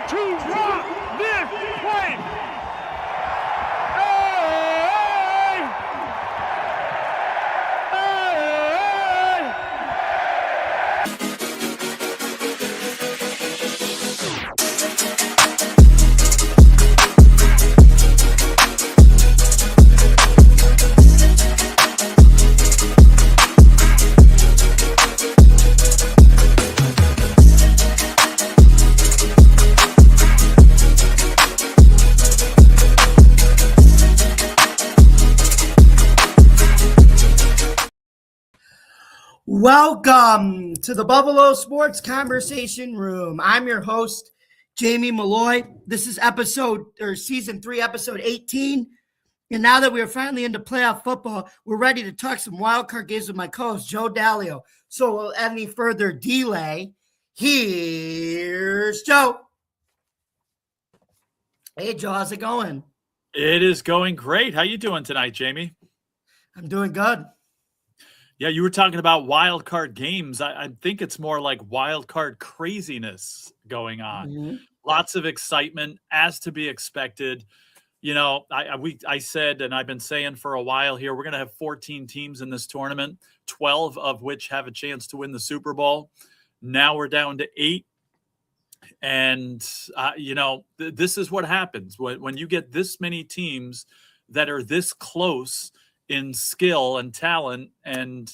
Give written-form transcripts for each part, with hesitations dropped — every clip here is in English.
to rock this place. Welcome to the Buffalo Sports Conversation Room. I'm your host, Jamie Malloy. This is season 3, episode 18. And now that we're finally into playoff football, we're ready to talk some wild card games with my co-host, Joe Dallio. So without any further delay, here's Joe. Hey, Joe, how's it going? It is going great. How you doing tonight, Jamie? I'm doing good. Yeah, you were talking about wild card games. I think it's more like wild card craziness going on. Mm-hmm. Lots of excitement, as to be expected. You know, I said, and I've been saying for a while here, we're going to have 14 teams in this tournament, 12 of which have a chance to win the Super Bowl. Now we're down to 8. And, this is what happens when you get this many teams that are this close in skill and talent. And,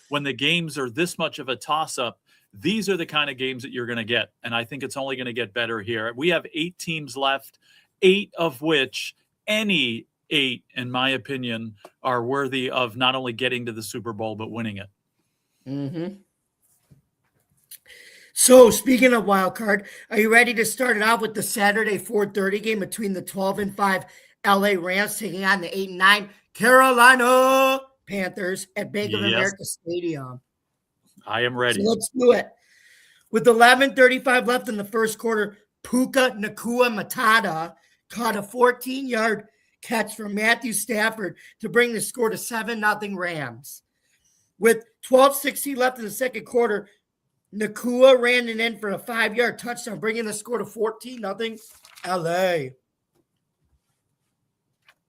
when the games are this much of a toss-up, these are the kind of games that you're going to get. And I think it's only going to get better here. We have 8 teams left, 8 of which any 8, in my opinion, are worthy of not only getting to the Super Bowl, but winning it. Mm-hmm. So, speaking of wild card, are you ready to start it off with the Saturday 4:30 game between the 12-5 LA Rams taking on the 8-9 Carolina Panthers at Bank of America Stadium? I am ready. So let's do it. With 11:35 left in the first quarter, Puka Nacua Matata caught a 14-yard catch from Matthew Stafford to bring the score to 7-0 Rams. With 12:60 left in the second quarter, Nacua ran it in for a 5-yard touchdown, bringing the score to 14-0 LA.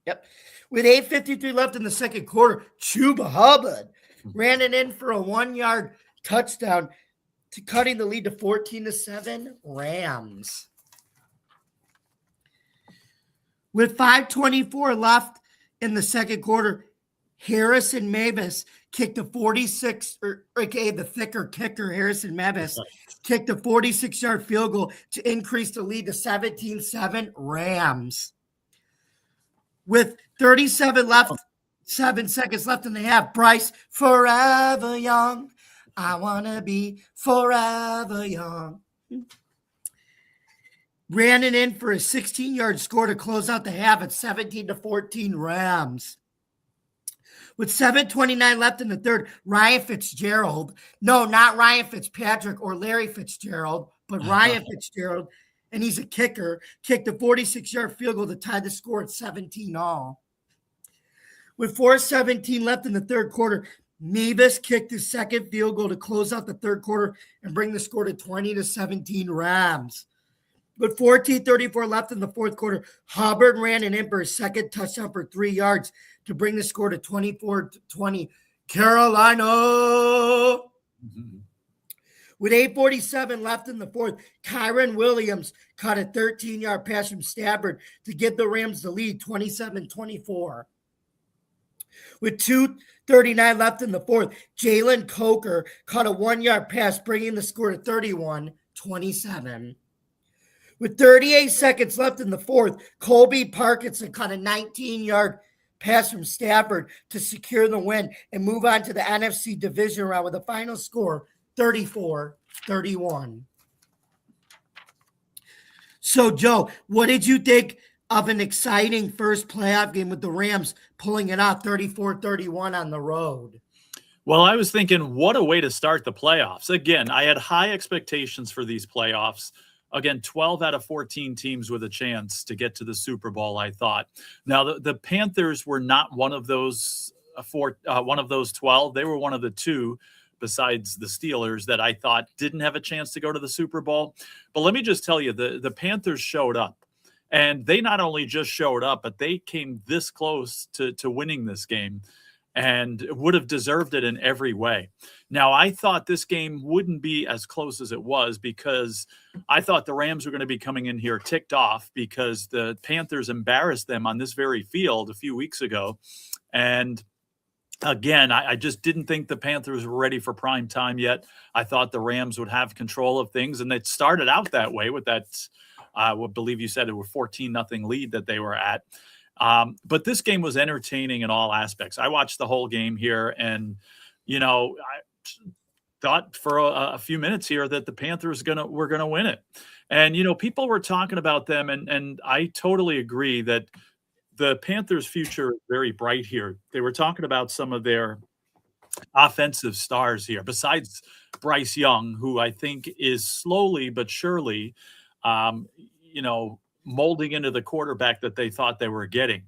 Yep. With 8:53 left in the second quarter, Chuba Hubbard ran it in for a 1-yard touchdown, to cutting the lead to 14-7 Rams. With 5:24 left in the second quarter, Harrison Mavis kicked a 46, the thicker kicker, Harrison Mavis, kicked a 46-yard field goal to increase the lead to 17-7 Rams. With 7 seconds left in the half, Bryce, forever young. I want to be forever young. Ran it in for a 16-yard score to close out the half at 17-14 Rams. With 7:29 left in the third, Ryan Fitzgerald, no, not Ryan Fitzpatrick or Larry Fitzgerald, but Ryan Fitzgerald, and he's a kicker, kicked a 46-yard field goal to tie the score at 17-all. With 4:17 left in the third quarter, Mavis kicked his second field goal to close out the third quarter and bring the score to 20-17 Rams. With 14:34 left in the fourth quarter, Hubbard ran it in for his second touchdown for 3 yards to bring the score to 24-20 Carolina. Mm-hmm. With 8:47 left in the fourth, Kyron Williams caught a 13-yard pass from Stafford to give the Rams the lead, 27-24. With 2:39 left in the fourth, Jalen Coker caught a 1-yard pass, bringing the score to 31-27. With 38 seconds left in the fourth, Colby Parkinson caught a 19-yard pass from Stafford to secure the win and move on to the NFC division round with a final score 34-31. So, Joe, what did you think of an exciting first playoff game with the Rams pulling it out 34-31 on the road? Well, I was thinking, what a way to start the playoffs. Again, I had high expectations for these playoffs. Again, 12 out of 14 teams with a chance to get to the Super Bowl, I thought. Now, the Panthers were not one of those 12. They were one of the 2. besides the Steelers, that I thought didn't have a chance to go to the Super Bowl. But let me just tell you, the Panthers showed up. And they not only just showed up, but they came this close to winning this game and would have deserved it in every way. Now, I thought this game wouldn't be as close as it was because I thought the Rams were going to be coming in here ticked off because the Panthers embarrassed them on this very field a few weeks ago. And again, I just didn't think the Panthers were ready for prime time yet. I thought the Rams would have control of things, and it started out that way with that, I would believe you said it were 14-0 lead that they were at. But this game was entertaining in all aspects. I watched the whole game here, and, I thought for a few minutes here that the Panthers were gonna win it. And, people were talking about them, and I totally agree that the Panthers' future is very bright here. They were talking about some of their offensive stars here, besides Bryce Young, who I think is slowly but surely molding into the quarterback that they thought they were getting.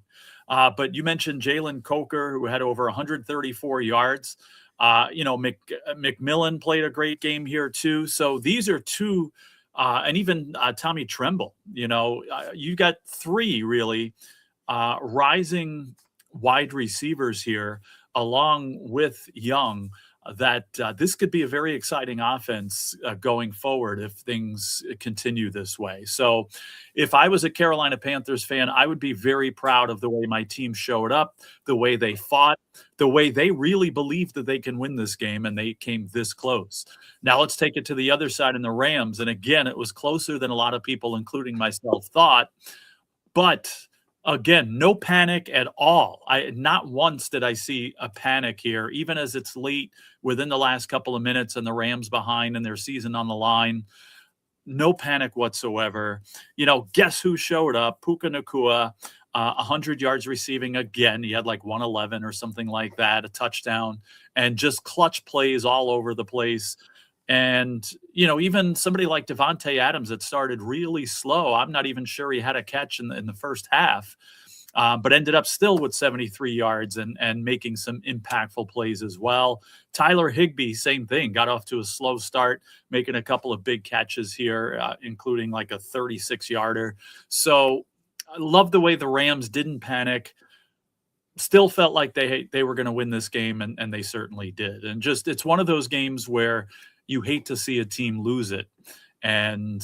But you mentioned Jalen Coker, who had over 134 yards. McMillan played a great game here too. So these are two, and even Tommy Tremble, you got three really rising wide receivers here along with Young, that this could be a very exciting offense going forward if things continue this way. So if I was a Carolina Panthers fan, I would be very proud of the way my team showed up, the way they fought, the way they really believed that they can win this game, and they came this close. Now let's take it to the other side in the Rams. And again, it was closer than a lot of people, including myself, thought. But again, no panic at all. Not once did I see a panic here, even as it's late within the last couple of minutes and the Rams behind and their season on the line. No panic whatsoever. Guess who showed up? Puka Nacua, 100 yards receiving again. He had like 111 or something like that, a touchdown, and just clutch plays all over the place. And, even somebody like Devontae Adams that started really slow. I'm not even sure he had a catch in the first half, but ended up still with 73 yards and making some impactful plays as well. Tyler Higbee, same thing, got off to a slow start, making a couple of big catches here, including like a 36-yarder. So I love the way the Rams didn't panic. Still felt like they were going to win this game, and they certainly did. And just, it's one of those games where you hate to see a team lose it. And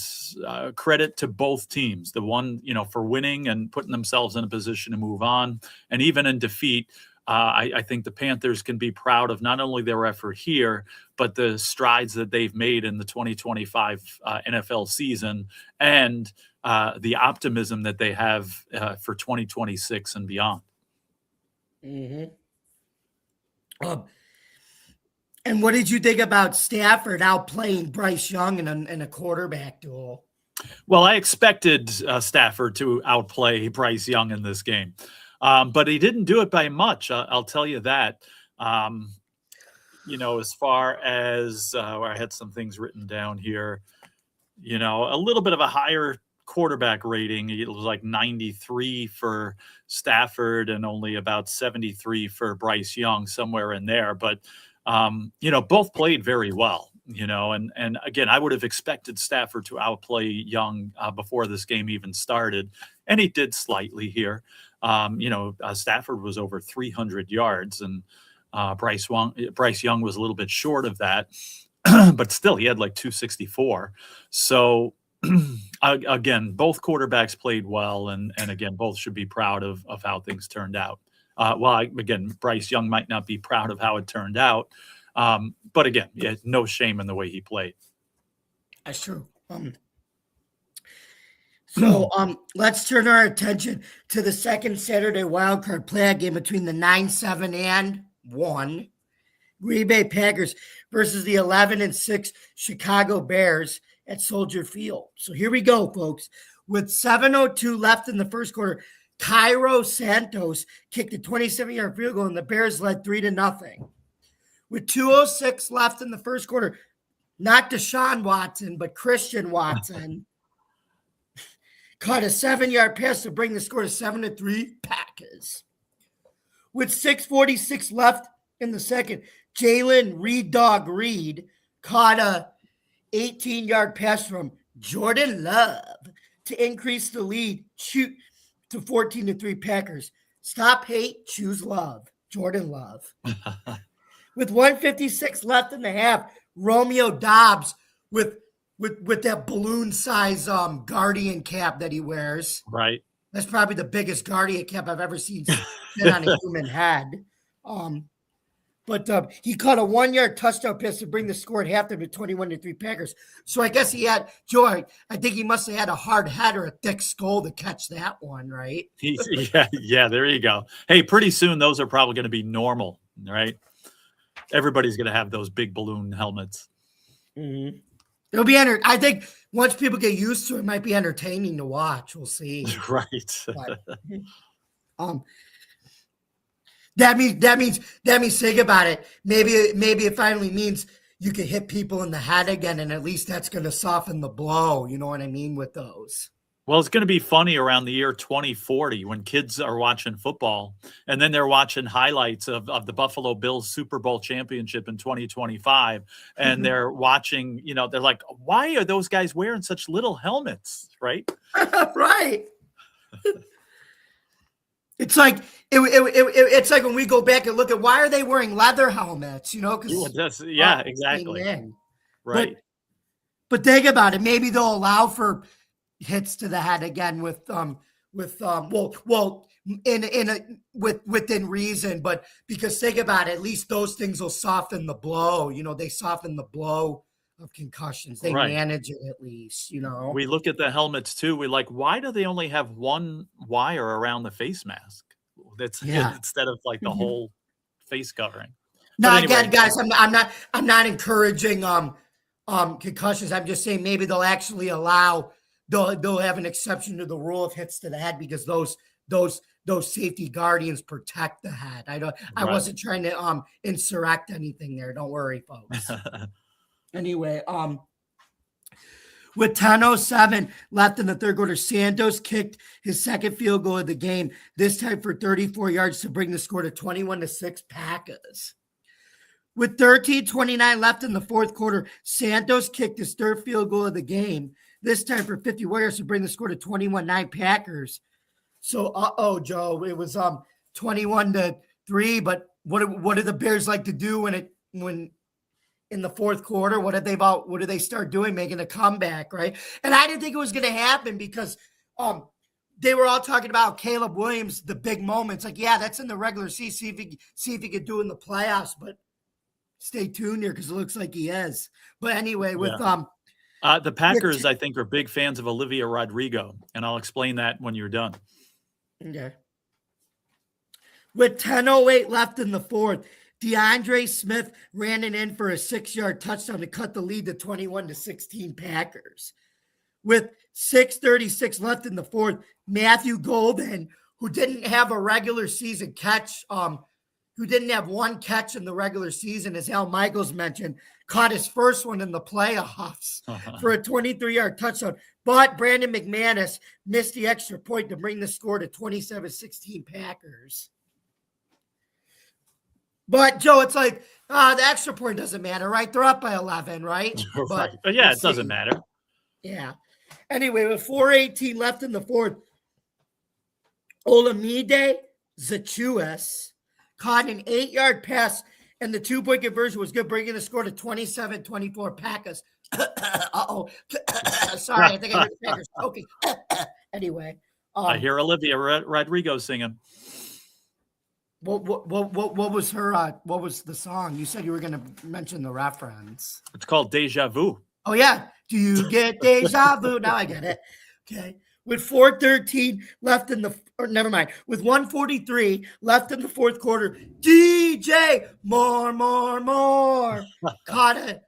credit to both teams, the one, for winning and putting themselves in a position to move on. And even in defeat, I think the Panthers can be proud of not only their effort here, but the strides that they've made in the 2025 NFL season, and the optimism that they have for 2026 and beyond. Mm-hmm. And what did you think about Stafford outplaying Bryce Young in a quarterback duel? Well, I expected Stafford to outplay Bryce Young in this game, but he didn't do it by much. I'll tell you that. As far as where I had some things written down here, a little bit of a higher quarterback rating. It was like 93 for Stafford and only about 73 for Bryce Young, somewhere in there. But both played very well, and again, I would have expected Stafford to outplay Young before this game even started. And he did slightly here. Stafford was over 300 yards, and Bryce Young was a little bit short of that, but still he had like 264. So again, both quarterbacks played well, and again, both should be proud of how things turned out. Again, Bryce Young might not be proud of how it turned out. But again, no shame in the way he played. That's true. So let's turn our attention to the second Saturday wildcard playoff game between the 9-7-1 Green Bay Packers versus the 11-6 Chicago Bears at Soldier Field. So here we go, folks. With 7:02 left in the first quarter, Cairo Santos kicked a 27-yard field goal, and the Bears led 3-0. With 2:06 left in the first quarter, not Deshaun Watson, but Christian Watson caught a 7-yard pass to bring the score to 7-3 Packers. With 6:46 left in the second, Jalen Reed Dog Reed caught a 18-yard pass from Jordan Love to increase the lead to 14-3 Packers. Stop hate, choose love. Jordan Love. With 1:56 left in the half, Romeo Dobbs with that balloon size Guardian cap that he wears. Right. That's probably the biggest Guardian cap I've ever seen sit on a human head. But he caught a 1-yard touchdown pass to bring the score at halftime to 21-3 Packers. So I guess he had, Joy, I think he must have had a hard head or a thick skull to catch that one, right? Yeah, there you go. Hey, pretty soon those are probably going to be normal, right? Everybody's going to have those big balloon helmets. Mm-hmm. It'll be I think once people get used to it, it might be entertaining to watch. We'll see. Right. But, that means think about it. Maybe it finally means you can hit people in the head again, and at least that's going to soften the blow. You know what I mean with those. Well, it's going to be funny around the year 2040 when kids are watching football and then they're watching highlights of the Buffalo Bills Super Bowl championship in 2025. And they're watching, they're like, why are those guys wearing such little helmets? Right. Right. It's like it's like when we go back and look at why are they wearing leather helmets, because exactly. Right. But think about it. Maybe they'll allow for hits to the head again within reason, but because think about it, at least those things will soften the blow. They soften the blow of concussions. They manage it at least. We look at the helmets too. We like, why do they only have one wire around the face mask? That's instead of like the whole face covering. No, anyway, again, guys, I'm not encouraging concussions. I'm just saying maybe they'll actually allow. They'll have an exception to the rule of hits to the head because those safety guardians protect the head. I wasn't trying to insurrect anything there. Don't worry, folks. Anyway, with 10:07 left in the third quarter, Santos kicked his second field goal of the game, this time for 34 yards to bring the score to 21-6 Packers. With 13:29 left in the fourth quarter, Santos kicked his third field goal of the game, this time for 51 yards to bring the score to 21-9 Packers. So, Joe, it was 21-3. But what do the Bears like to do when in the fourth quarter? What do they start doing? Making a comeback, right? And I didn't think it was going to happen because they were all talking about Caleb Williams, the big moments. Like, yeah, that's in the regular season. See if he could do in the playoffs. But stay tuned here because it looks like he is. But anyway, with the Packers, I think, are big fans of Olivia Rodrigo, and I'll explain that when you're done. Okay. With 10:08 left in the fourth, DeAndre Smith ran it in for a 6-yard touchdown to cut the lead to 21-16 Packers. With 6:36 left in the fourth, Matthew Golden, who didn't have a regular season catch, who didn't have one catch in the regular season, as Al Michaels mentioned, caught his first one in the playoffs for a 23-yard touchdown. But Brandon McManus missed the extra point to bring the score to 27-16 Packers. But, Joe, it's like, the extra point doesn't matter, right? They're up by 11, right? But yeah, it doesn't matter. Yeah. Anyway, with 4:18 left in the fourth, Olamide Zaccheaus caught an 8-yard pass, and the 2-point conversion was good, bringing the score to 27-24 Packers. Sorry, I think I heard the Packers. Okay. Anyway. I hear Olivia Rodrigo singing. What was her? What was the song? You said you were going to mention the reference. It's called Deja Vu. Oh, yeah. Do you get deja vu? Now I get it. Okay. With 4:13 left in the, or never mind, with 1:43 left in the fourth quarter, DJ more caught a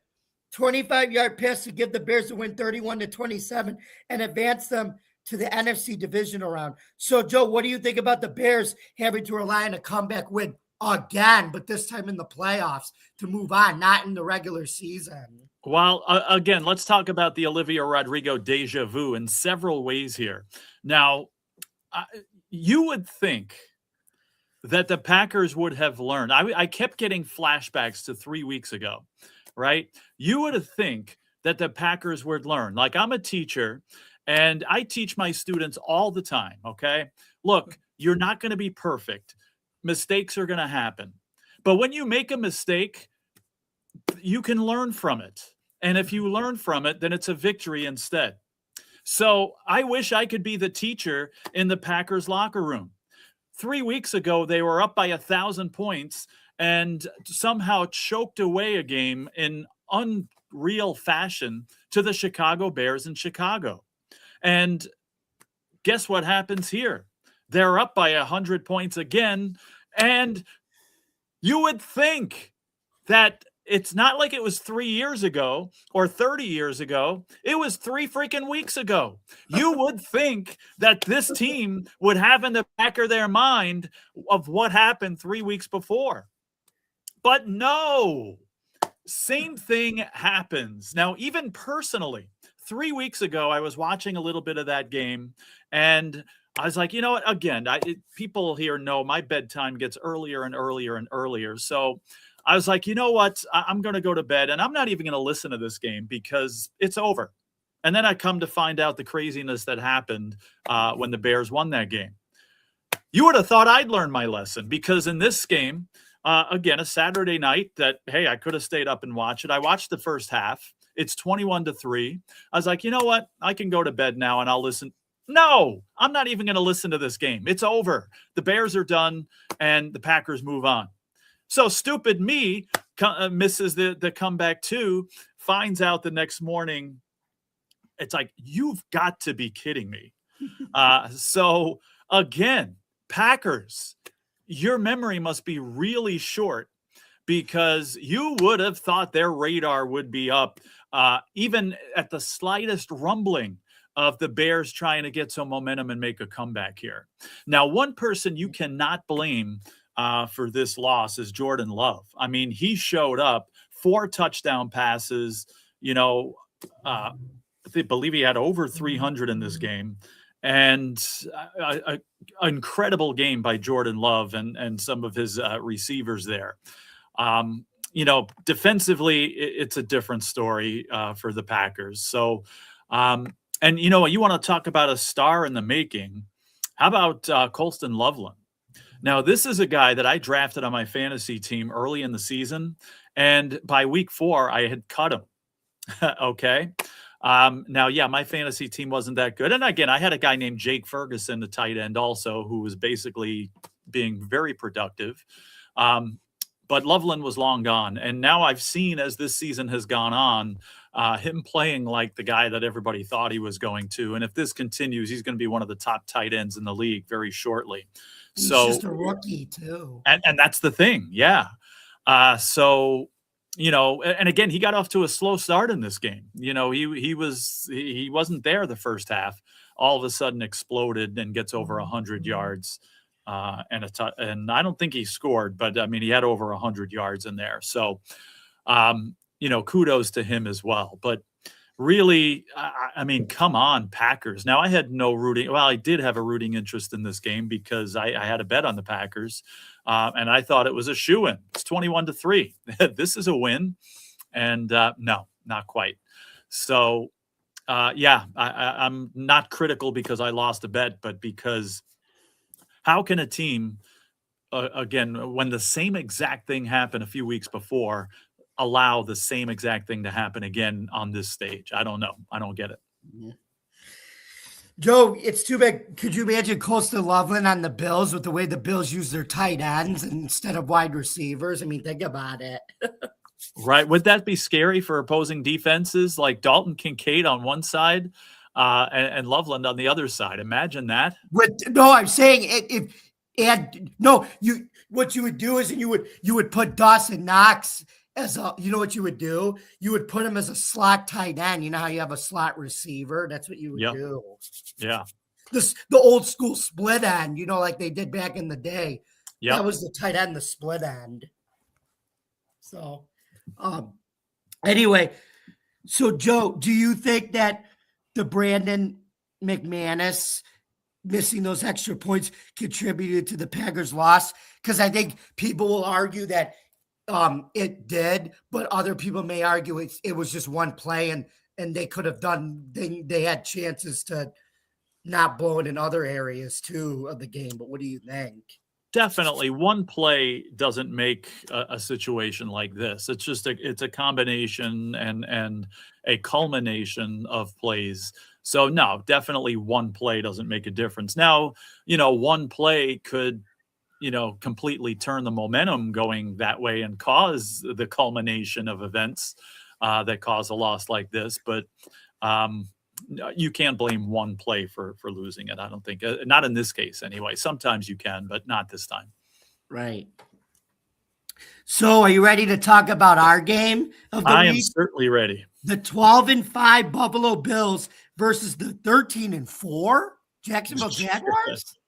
25-yard pass to give the Bears a win 31-27 and advance them to the NFC divisional round. So, Joe, what do you think about the Bears having to rely on a comeback win again, but this time in the playoffs to move on, not in the regular season? Well, again, let's talk about the Olivia Rodrigo deja vu in several ways here. Now, you would think that the Packers would have learned. I kept getting flashbacks to 3 weeks ago, right? You would have think that the Packers would learn. Like, I'm a teacher and I teach my students all the time, okay? Look, you're not going to be perfect. Mistakes are going to happen. But when you make a mistake, you can learn from it. And if you learn from it, then it's a victory instead. So I wish I could be the teacher in the Packers locker room. 3 weeks ago, they were up by 1,000 points and somehow choked away a game in unreal fashion to the Chicago Bears in Chicago. And guess what happens here? They're up by 100 points again. And you would think that it's not like it was 3 years ago or 30 years ago. It was 3 freaking weeks ago. You would think that this team would have in the back of their mind of what happened 3 weeks before. But no, same thing happens. Now, even personally, 3 weeks ago, I was watching a little bit of that game, and I was like, you know what? Again, people here know my bedtime gets earlier and earlier and earlier. So I was like, you know what? I'm going to go to bed, and I'm not even going to listen to this game because it's over. And then I come to find out the craziness that happened when the Bears won that game. You would have thought I'd learned my lesson because in this game, again, a Saturday night that, hey, I could have stayed up and watched it. I watched the first half. It's 21-3. I was like, you know what? I can go to bed now and I'll listen. No, I'm not even going to listen to this game. It's over. The Bears are done and the Packers move on. So stupid me misses the comeback too, finds out the next morning. It's like, you've got to be kidding me. So again, Packers, your memory must be really short because you would have thought their radar would be up even at the slightest rumbling of the Bears trying to get some momentum and make a comeback here. Now, one person you cannot blame for this loss is Jordan Love. I mean, he showed up, 4 touchdown passes, I believe he had over 300 in this game, and an incredible game by Jordan Love and some of his receivers there. Defensively, it's a different story for the Packers. So, and you know what? You want to talk about a star in the making. How about Colston Loveland? Now, this is a guy that I drafted on my fantasy team early in the season, and by week 4, I had cut him. Okay. Now, yeah, my fantasy team wasn't that good. And again, I had a guy named Jake Ferguson, the tight end also, who was basically being very productive. But Loveland was long gone. And now I've seen, as this season has gone on, him playing like the guy that everybody thought he was going to. And if this continues, he's going to be one of the top tight ends in the league very shortly. He's just a rookie too. And that's the thing. Yeah. And again, he got off to a slow start in this game. He wasn't there the first half. All of a sudden exploded and gets over 100 yards and I don't think he scored, but I mean, he had over 100 yards in there. So, kudos to him as well. But really, I mean, come on, Packers. Now, I had no rooting. Well, I did have a rooting interest in this game because I had a bet on the Packers. And I thought it was a shoo-in. It's 21-3. This is a win. And no, not quite. So, I'm not critical because I lost a bet, but because how can a team, again, when the same exact thing happened a few weeks before, allow the same exact thing to happen again on this stage? I don't know. I don't get it. Yeah. Joe, it's too bad. Could you imagine Colston Loveland on the Bills with the way the Bills use their tight ends instead of wide receivers? I mean, think about it. Right. Would that be scary for opposing defenses like Dalton Kincaid on one side and Loveland on the other side? Imagine that. I'm saying what you would do is you would put Dawson Knox as what you would do? You would put him as a slot tight end. You know how you have a slot receiver? That's what you would do. Yeah. The old school split end, like they did back in the day. Yeah. That was the tight end, the split end. So, anyway, so Joe, do you think that the Brandon McManus missing those extra points contributed to the Packers' loss? Because I think people will argue that it did, but other people may argue it was just one play and they could have they had chances to not blow it in other areas too of the game. But what do you think? Definitely, one play doesn't make a situation like this. It's a combination and a culmination of plays. So no, definitely one play doesn't make a difference. Now, one play could, completely turn the momentum going that way and cause the culmination of events that cause a loss like this. But you can't blame one play for losing it. I don't think, not in this case anyway. Sometimes you can, but not this time. Right. So are you ready to talk about our game of the I week? am certainly ready. The 12-5 Buffalo Bills versus the 13-4 Jacksonville Jaguars.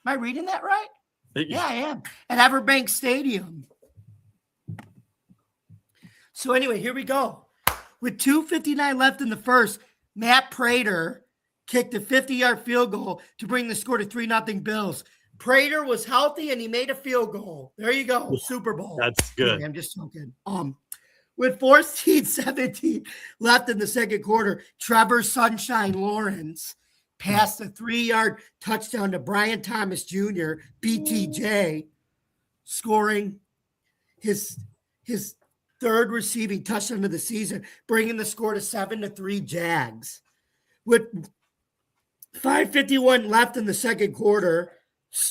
Am I reading that right? Yeah, I am. At Everbank Stadium. So anyway, here we go. With 2:59 left in the first, Matt Prater kicked a 50-yard field goal to bring the score to 3-0 Bills. Prater was healthy and he made a field goal. There you go. Super Bowl. That's good. I'm just joking. With 14:17 left in the second quarter, Trevor Sunshine Lawrence passed a 3-yard touchdown to Brian Thomas Jr., BTJ, scoring his third receiving touchdown of the season, bringing the score to 7-3 Jags. With 5:51 left in the second quarter,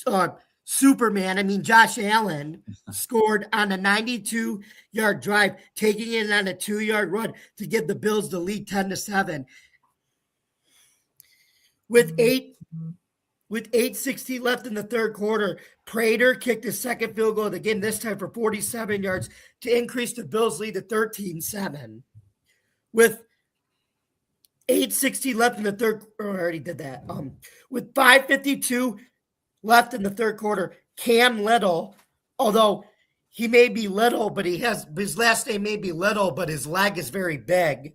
Josh Allen scored on a 92-yard drive, taking it on a 2-yard run to give the Bills the lead 10-7. With 8:16 left in the third quarter, Prater kicked his second field goal of the game, this time for 47 yards, to increase the Bills' lead to 13-7. With 8:16 left in the third, I already did that. With 5:52 left in the third quarter, Cam Little, although he may be little, but his last name may be Little, but his leg is very big,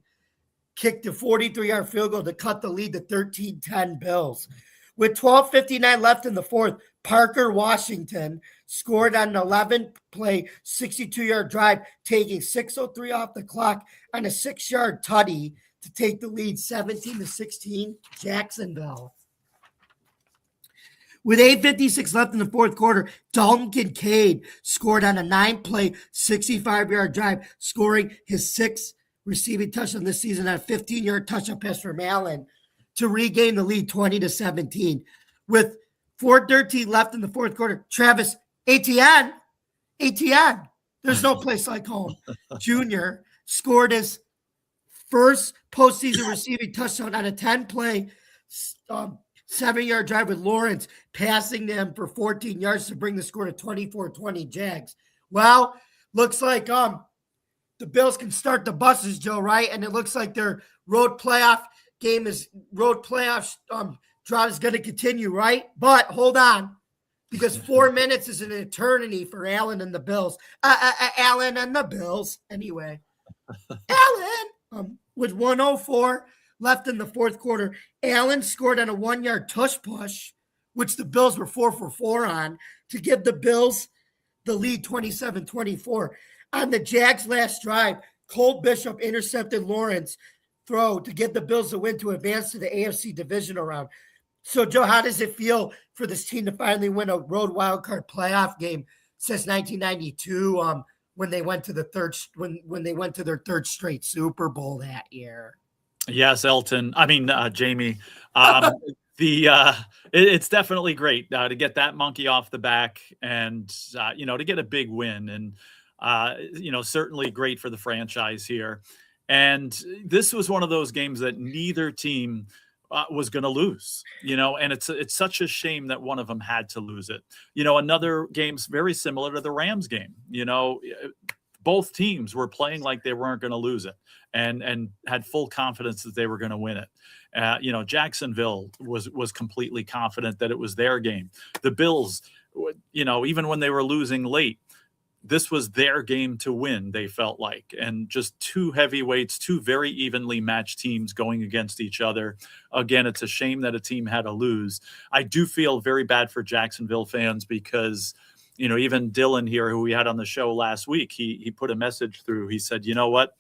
kicked a 43-yard field goal to cut the lead to 13-10 Bills. With 12:59 left in the fourth, Parker Washington scored on an 11-play, 62-yard drive, taking 6:03 off the clock on a 6-yard tutty to take the lead 17-16 Jacksonville. With 8:56 left in the fourth quarter, Dalton Kincaid scored on a 9-play, 65-yard drive, scoring his 6th receiving touchdown this season on a 15-yard touchdown pass from Allen to regain the lead 20-17. With 4:13 left in the fourth quarter, Travis Etienne, there's no place like home, Jr. scored his first postseason receiving touchdown on a 10-play, 7-yard drive with Lawrence passing them for 14 yards to bring the score to 24-20 Jags. Well, looks like the Bills can start the buses, Joe, right? And it looks like their road playoff drought is going to continue, right? But hold on, because 4 minutes is an eternity for Allen and the Bills. Allen and the Bills, anyway. Allen, with 1:04 left in the fourth quarter, Allen scored on a 1-yard tush push, which the Bills were 4 for 4 on, to give the Bills the lead 27-24. On the Jags' last drive, Cole Bishop intercepted Lawrence throw to get the Bills the win to advance to the AFC divisional round. So, Joe, how does it feel for this team to finally win a road wildcard playoff game since 1992? When they went to their third straight Super Bowl that year. Yes, Jamie. It's definitely great to get that monkey off the back and to get a big win, and certainly great for the franchise here. And this was one of those games that neither team was going to lose, and it's such a shame that one of them had to lose it. Another game's very similar to the Rams game. Both teams were playing like they weren't going to lose it and had full confidence that they were going to win it. Jacksonville was completely confident that it was their game. The Bills, even when they were losing late, this was their game to win, they felt like. And just two heavyweights, two very evenly matched teams going against each other. Again, it's a shame that a team had to lose. I do feel very bad for Jacksonville fans because, even Dylan here, who we had on the show last week, he put a message through. He said, you know what?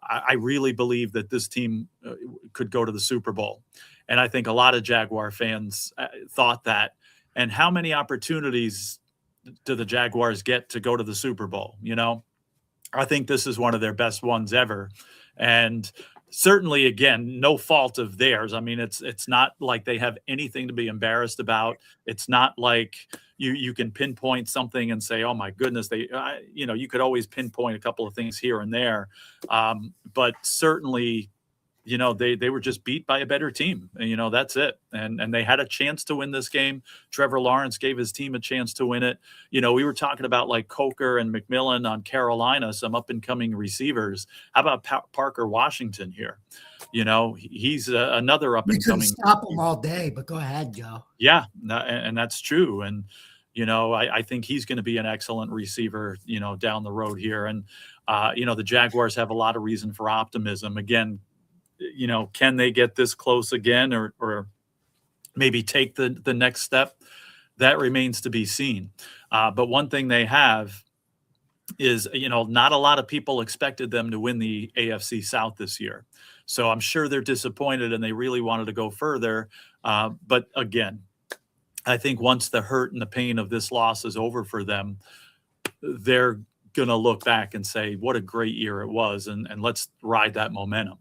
I really believe that this team could go to the Super Bowl. And I think a lot of Jaguar fans thought that. And how many opportunities do the Jaguars get to go to the Super Bowl? I think this is one of their best ones ever. And certainly, again, no fault of theirs. I mean, it's not like they have anything to be embarrassed about. It's not like you can pinpoint something and say, oh my goodness, you could always pinpoint a couple of things here and there. But certainly, they were just beat by a better team. And, that's it. And they had a chance to win this game. Trevor Lawrence gave his team a chance to win it. We were talking about like Coker and McMillan on Carolina, some up and coming receivers. How about Parker Washington here? He's another up and coming. We couldn't stop him all day, but go ahead, Joe. Yeah, and that's true. And, I think he's going to be an excellent receiver, down the road here. And, the Jaguars have a lot of reason for optimism. Again, can they get this close again or maybe take the next step? That remains to be seen. But one thing they have is, not a lot of people expected them to win the AFC South this year. So I'm sure they're disappointed and they really wanted to go further. But again, I think once the hurt and the pain of this loss is over for them, they're going to look back and say, what a great year it was. And let's ride that momentum.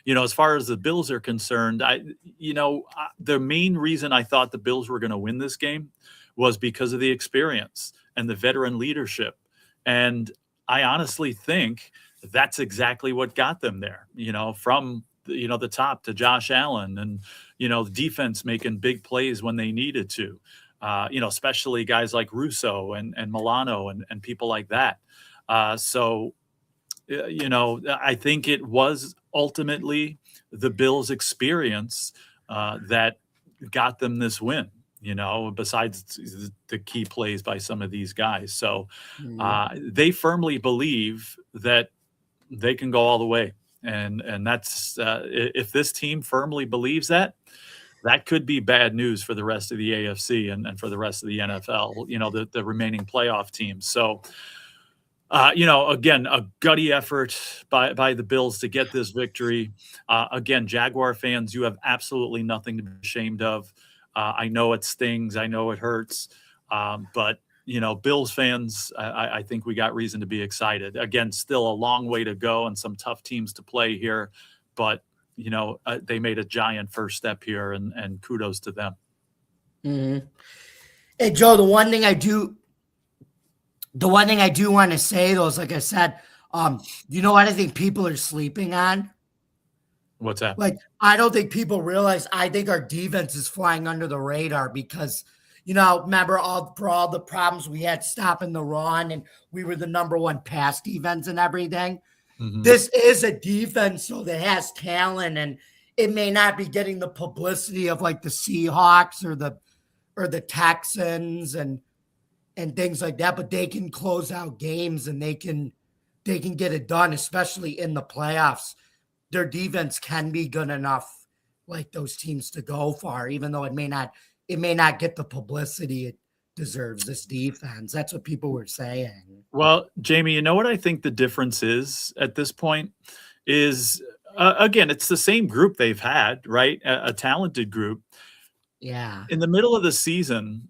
As far as the Bills are concerned, the main reason I thought the Bills were going to win this game was because of the experience and the veteran leadership. And I honestly think that's exactly what got them there, from, the top to Josh Allen and, the defense making big plays when they needed to, especially guys like Russo and Milano and people like that. So I think it was ultimately the Bills' experience that got them this win, besides the key plays by some of these guys. So they firmly believe that they can go all the way. And that's if this team firmly believes that could be bad news for the rest of the AFC and for the rest of the NFL, the remaining playoff teams. So, again, a gutty effort by the Bills to get this victory. Again, Jaguar fans, you have absolutely nothing to be ashamed of. I know it stings. I know it hurts. But, Bills fans, I think we got reason to be excited. Again, still a long way to go and some tough teams to play here. But, they made a giant first step here and kudos to them. Mm-hmm. Hey, Joe, the one thing I do want to say, though, is like I said, you know what I think people are sleeping on? What's that? Like, I don't think people realize, I think our defense is flying under the radar because, remember for all the problems we had stopping the run and we were the number one pass defense and everything. Mm-hmm. This is a defense, so that has talent, and it may not be getting the publicity of like the Seahawks or the Texans and things like that, but they can close out games and they can get it done, especially in the playoffs. Their defense can be good enough, like those teams, to go far, even though it may not get the publicity it deserves. This defense, that's what people were saying. Well, Jamie, you know what I think the difference is at this point is, again, it's the same group they've had, right? A talented group. Yeah. In the middle of the season,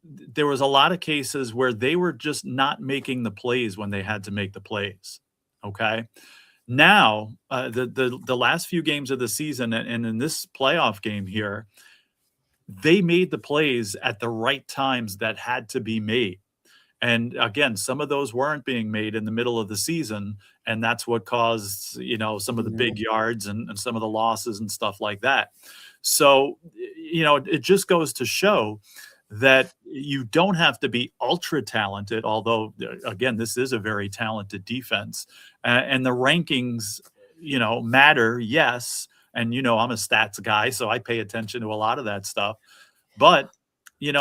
there was a lot of cases where they were just not making the plays when they had to make the plays. Okay. Now, the last few games of the season and in this playoff game here, they made the plays at the right times that had to be made. And again, some of those weren't being made in the middle of the season. And that's what caused, some of the big yards and some of the losses and stuff like that. So, it just goes to show that you don't have to be ultra talented, although, again, this is a very talented defense. And the rankings, matter, yes. And, I'm a stats guy, so I pay attention to a lot of that stuff. But,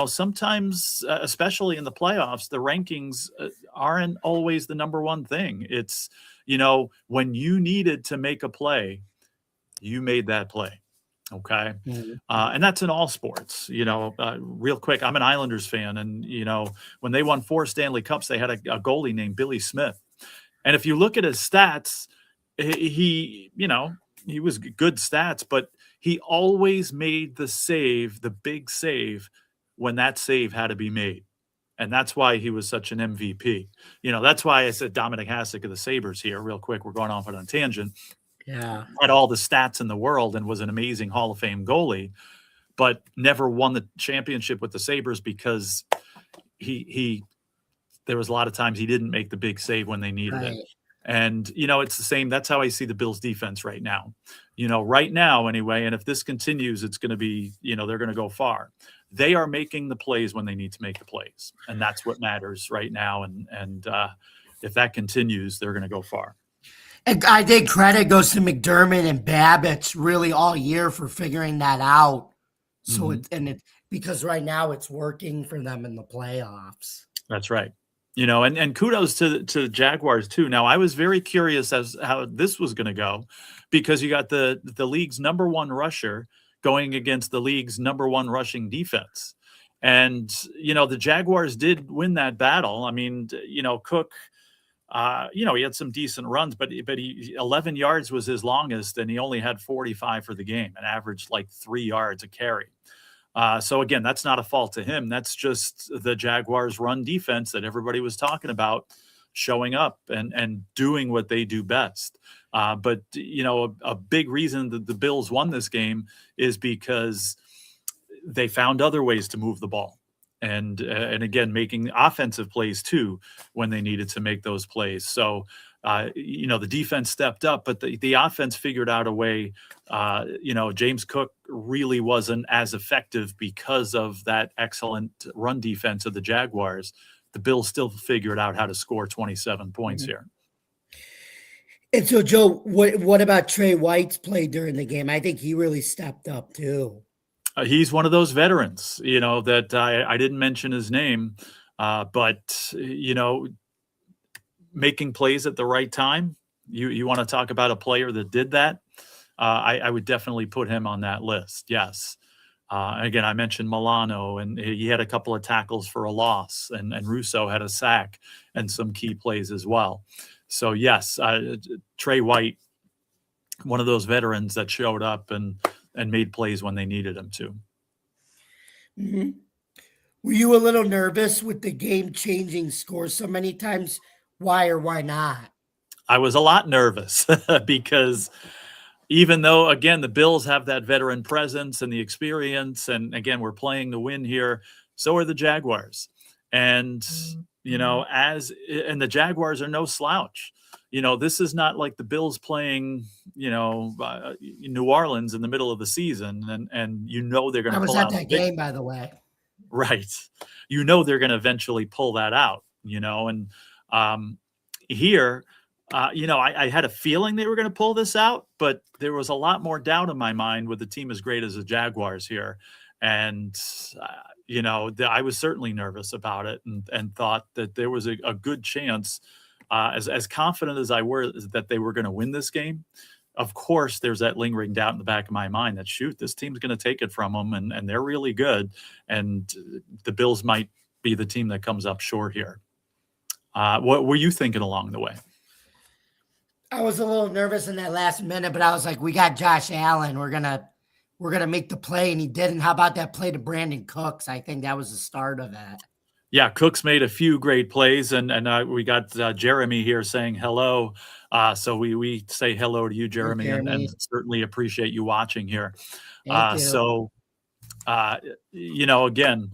sometimes, especially in the playoffs, the rankings aren't always the number one thing. It's, when you needed to make a play, you made that play. Okay. And that's in all sports. Real quick, I'm an Islanders fan. And, when they won 4 Stanley Cups, they had a goalie named Billy Smith. And if you look at his stats, he was good stats, but he always made the big save, when that save had to be made. And that's why he was such an MVP. That's why I said Dominic Hasek of the Sabres here. Real quick, we're going off on a tangent. Yeah. Had all the stats in the world and was an amazing Hall of Fame goalie, but never won the championship with the Sabres because there was a lot of times he didn't make the big save when they needed it. And, it's the same. That's how I see the Bills defense right now, right now anyway. And if this continues, it's going to be, they're going to go far. They are making the plays when they need to make the plays. And that's what matters right now. And if that continues, they're going to go far. And I think credit goes to McDermott and Babbitt really all year for figuring that out. So because right now it's working for them in the playoffs. That's right. And kudos to the Jaguars too. Now, I was very curious as how this was going to go, because you got the league's number 1 rusher going against the league's number 1 rushing defense. And, the Jaguars did win that battle. I mean, Cook, he had some decent runs, but 11 yards was his longest, and he only had 45 for the game and averaged like 3 yards a carry. So again, that's not a fault to him. That's just the Jaguars' run defense that everybody was talking about showing up and doing what they do best. But a big reason that the Bills won this game is because they found other ways to move the ball. And again, making offensive plays too when they needed to make those plays. So, the defense stepped up, but the offense figured out a way. James Cook really wasn't as effective because of that excellent run defense of the Jaguars. The Bills still figured out how to score 27 points here. And so, Joe, what about Trey White's play during the game? I think he really stepped up too. He's one of those veterans, that I didn't mention his name, but, making plays at the right time. You want to talk about a player that did that? I would definitely put him on that list. Yes. Again, I mentioned Milano, and he had a couple of tackles for a loss, and Russo had a sack and some key plays as well. So yes, Trey White, one of those veterans that showed up and made plays when they needed him to. Mm-hmm. Were you a little nervous with the game-changing score so many times? Why or why not? I was a lot nervous because even though, again, the Bills have that veteran presence and the experience, and again, we're playing to win here, so are the Jaguars. And, and the Jaguars are no slouch. This is not like the Bills playing, New Orleans in the middle of the season, and they're going to pull out. I was at that game, by the way. Right. They're going to eventually pull that out, and here, I had a feeling they were going to pull this out, but there was a lot more doubt in my mind with a team as great as the Jaguars here. And, I was certainly nervous about it and thought that there was a good chance, as confident as I were that they were going to win this game. Of course, there's that lingering doubt in the back of my mind that, this team's going to take it from them, and they're really good. And the Bills might be the team that comes up short here. What were you thinking along the way? I was a little nervous in that last minute, but I was like, we got Josh Allen. We're gonna make the play, and he didn't. How about that play to Brandon Cooks? I think that was the start of that. Yeah, Cooks made a few great plays, and we got Jeremy here saying hello. So we say hello to you, Jeremy, and certainly appreciate you watching here. Thank you. So, again,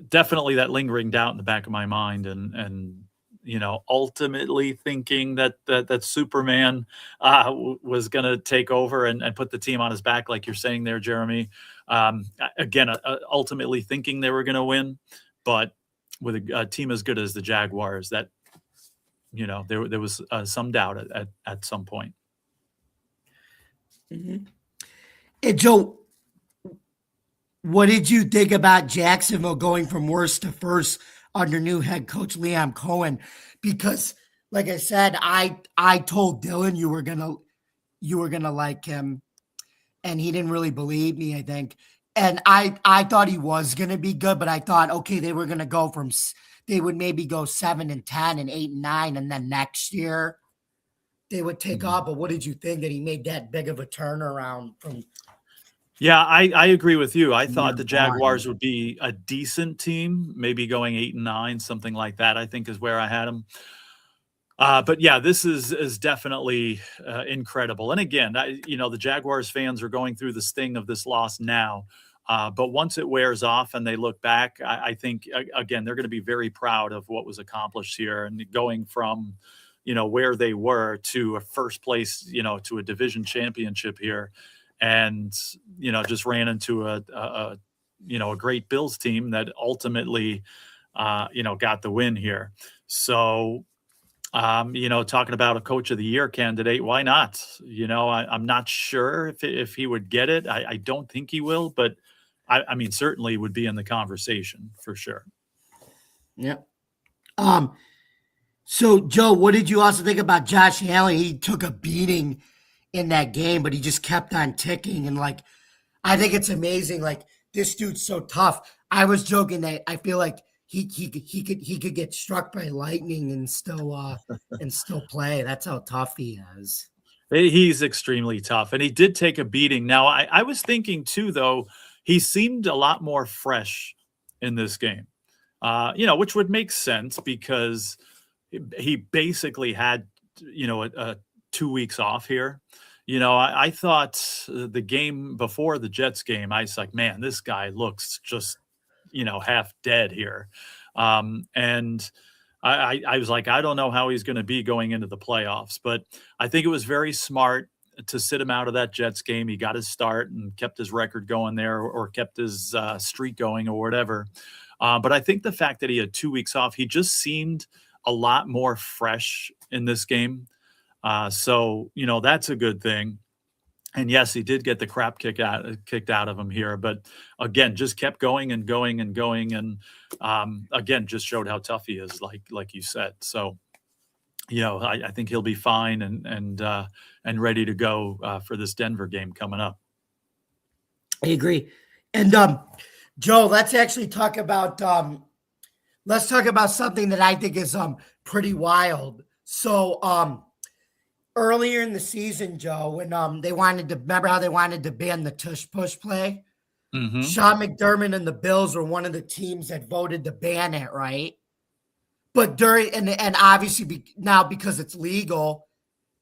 definitely that lingering doubt in the back of my mind, and ultimately thinking that Superman was going to take over and put the team on his back, like you're saying there, Jeremy. Again, ultimately thinking they were going to win, but with a team as good as the Jaguars, that there was some doubt at some point. Mm-hmm. And Joe, What did you think about Jacksonville going from worst to first under new head coach Liam Cohen? Because, like I said, I told Dylan you were gonna like him, and he didn't really believe me, I think. And I thought he was gonna be good, but I thought, okay, they were gonna go from they would maybe go 7-10 and 8-9, and then next year they would take off. But what did you think that he made that big of a turnaround from? Yeah, I agree with you. I thought the Jaguars would be a decent team, maybe going 8-9, something like that, I think is where I had them. But yeah, this is definitely incredible. And again, the Jaguars fans are going through the sting of this loss now. But once it wears off and they look back, I think, again, they're going to be very proud of what was accomplished here and going from, where they were to a first place, to a division championship here. And, just ran into a great Bills team that ultimately, got the win here. So, talking about a coach of the year candidate, why not? I'm not sure if he would get it. I don't think he will, but I mean, certainly would be in the conversation for sure. Yeah. So Joe, what did you also think about Josh Allen? He took a beating in that game, but he just kept on ticking. And I think it's amazing. This dude's so tough. I was joking that I feel like he could get struck by lightning and still play. That's how tough he is. He's extremely tough, and he did take a beating. Now, I was thinking too, though, he seemed a lot more fresh in this game, which would make sense because he basically had, 2 weeks off here. I thought the game before the Jets game, I was like, man, this guy looks just, half dead here. And I was like, I don't know how he's going to be going into the playoffs, but I think it was very smart to sit him out of that Jets game. He got his start and kept his record going there or kept his streak going or whatever. But I think the fact that he had 2 weeks off, he just seemed a lot more fresh in this game. So, that's a good thing. And yes, he did get the crap kicked out of him here, but again, just kept going and going and going. And again, just showed how tough he is, like you said. So, I think he'll be fine and ready to go for this Denver game coming up. I agree. And Joe, let's actually talk about something that I think is pretty wild. So earlier in the season, Joe, when remember how they wanted to ban the tush push play? Mm-hmm. Sean McDermott and the Bills were one of the teams that voted to ban it, right? But and obviously now because it's legal,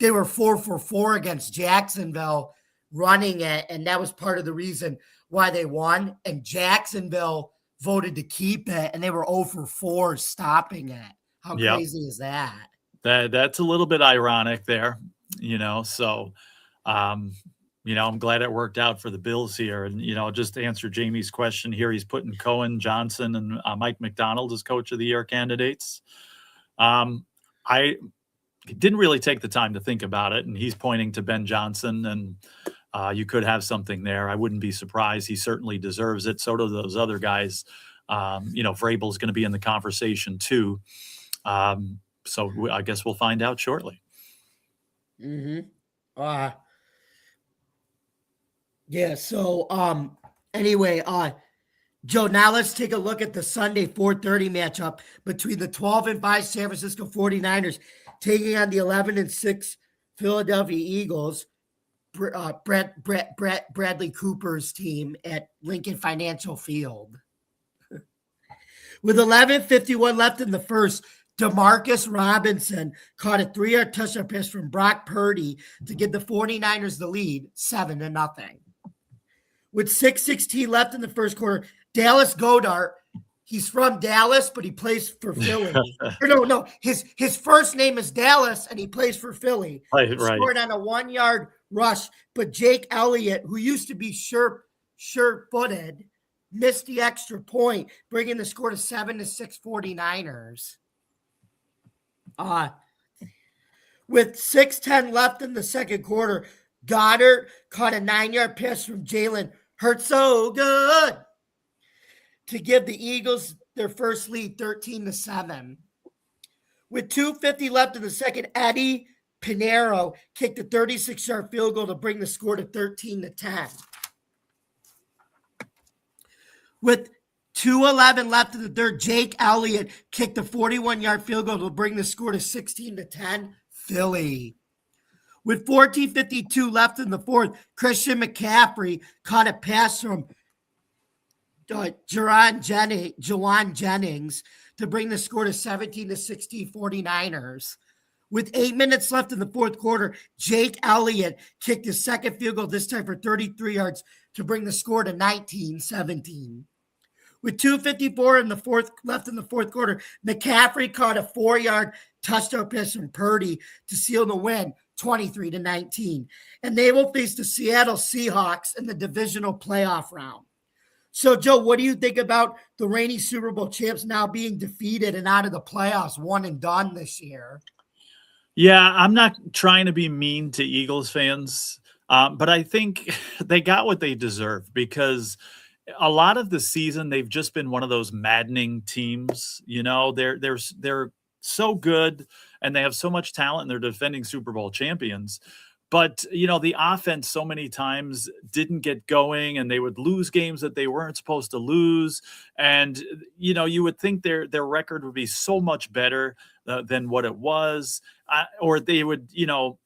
they were 4-for-4 against Jacksonville running it, and that was part of the reason why they won. And Jacksonville voted to keep it, and they were 0-for-4 stopping it. How crazy is that? That's a little bit ironic there, so, I'm glad it worked out for the Bills here. And, just to answer Jamie's question here, he's putting Cohen, Johnson, and Mike McDonald as coach of the year candidates. I didn't really take the time to think about it, and he's pointing to Ben Johnson, and you could have something there. I wouldn't be surprised. He certainly deserves it. So do those other guys. Vrabel's going to be in the conversation too. So I guess we'll find out shortly. Mm-hmm. Yeah. So, anyway, Joe, now let's take a look at the Sunday 4:30 matchup between the 12-5 San Francisco 49ers taking on the 11-6 Philadelphia Eagles. Bradley Cooper's team at Lincoln Financial Field. With 11:51 left in the first, Demarcus Robinson caught a 3-yard touchdown pass from Brock Purdy to give the 49ers the lead 7-0. With 6:16 left in the first quarter, Dallas Goedert, he's from Dallas, but he plays for Philly. No, his first name is Dallas, and he plays for Philly. Right. Scored on a 1-yard rush, but Jake Elliott, who used to be sure-footed, missed the extra point, bringing the score to 7-6 49ers. With 6:10 left in the second quarter, Goddard caught a 9-yard pass from Jalen Hurts. So good. to give the Eagles their first lead 13-7. With 2:50 left in the second, Eddie Pinheiro kicked a 36-yard field goal to bring the score to 13-10. With 2:11 left in the third, Jake Elliott kicked a 41-yard field goal to bring the score to 16-10, Philly. With 14:52 left in the fourth, Christian McCaffrey caught a pass from Jawan Jennings to bring the score to 17-16 49ers. With 8 minutes left in the fourth quarter, Jake Elliott kicked his second field goal, this time for 33 yards, to bring the score to 19-17. With 2:54 left in the fourth quarter, McCaffrey caught a 4-yard touchdown pass from Purdy to seal the win, 23-19. And they will face the Seattle Seahawks in the divisional playoff round. So, Joe, what do you think about the reigning Super Bowl champs now being defeated and out of the playoffs, one and done this year? Yeah, I'm not trying to be mean to Eagles fans, but I think they got what they deserve, because a lot of the season they've just been one of those maddening teams. You know, they're so good and they have so much talent and they're defending Super Bowl champions. But, you know, the offense so many times didn't get going and they would lose games that they weren't supposed to lose. And, you know, you would think their record would be so much better than what it was. Or they would, you know,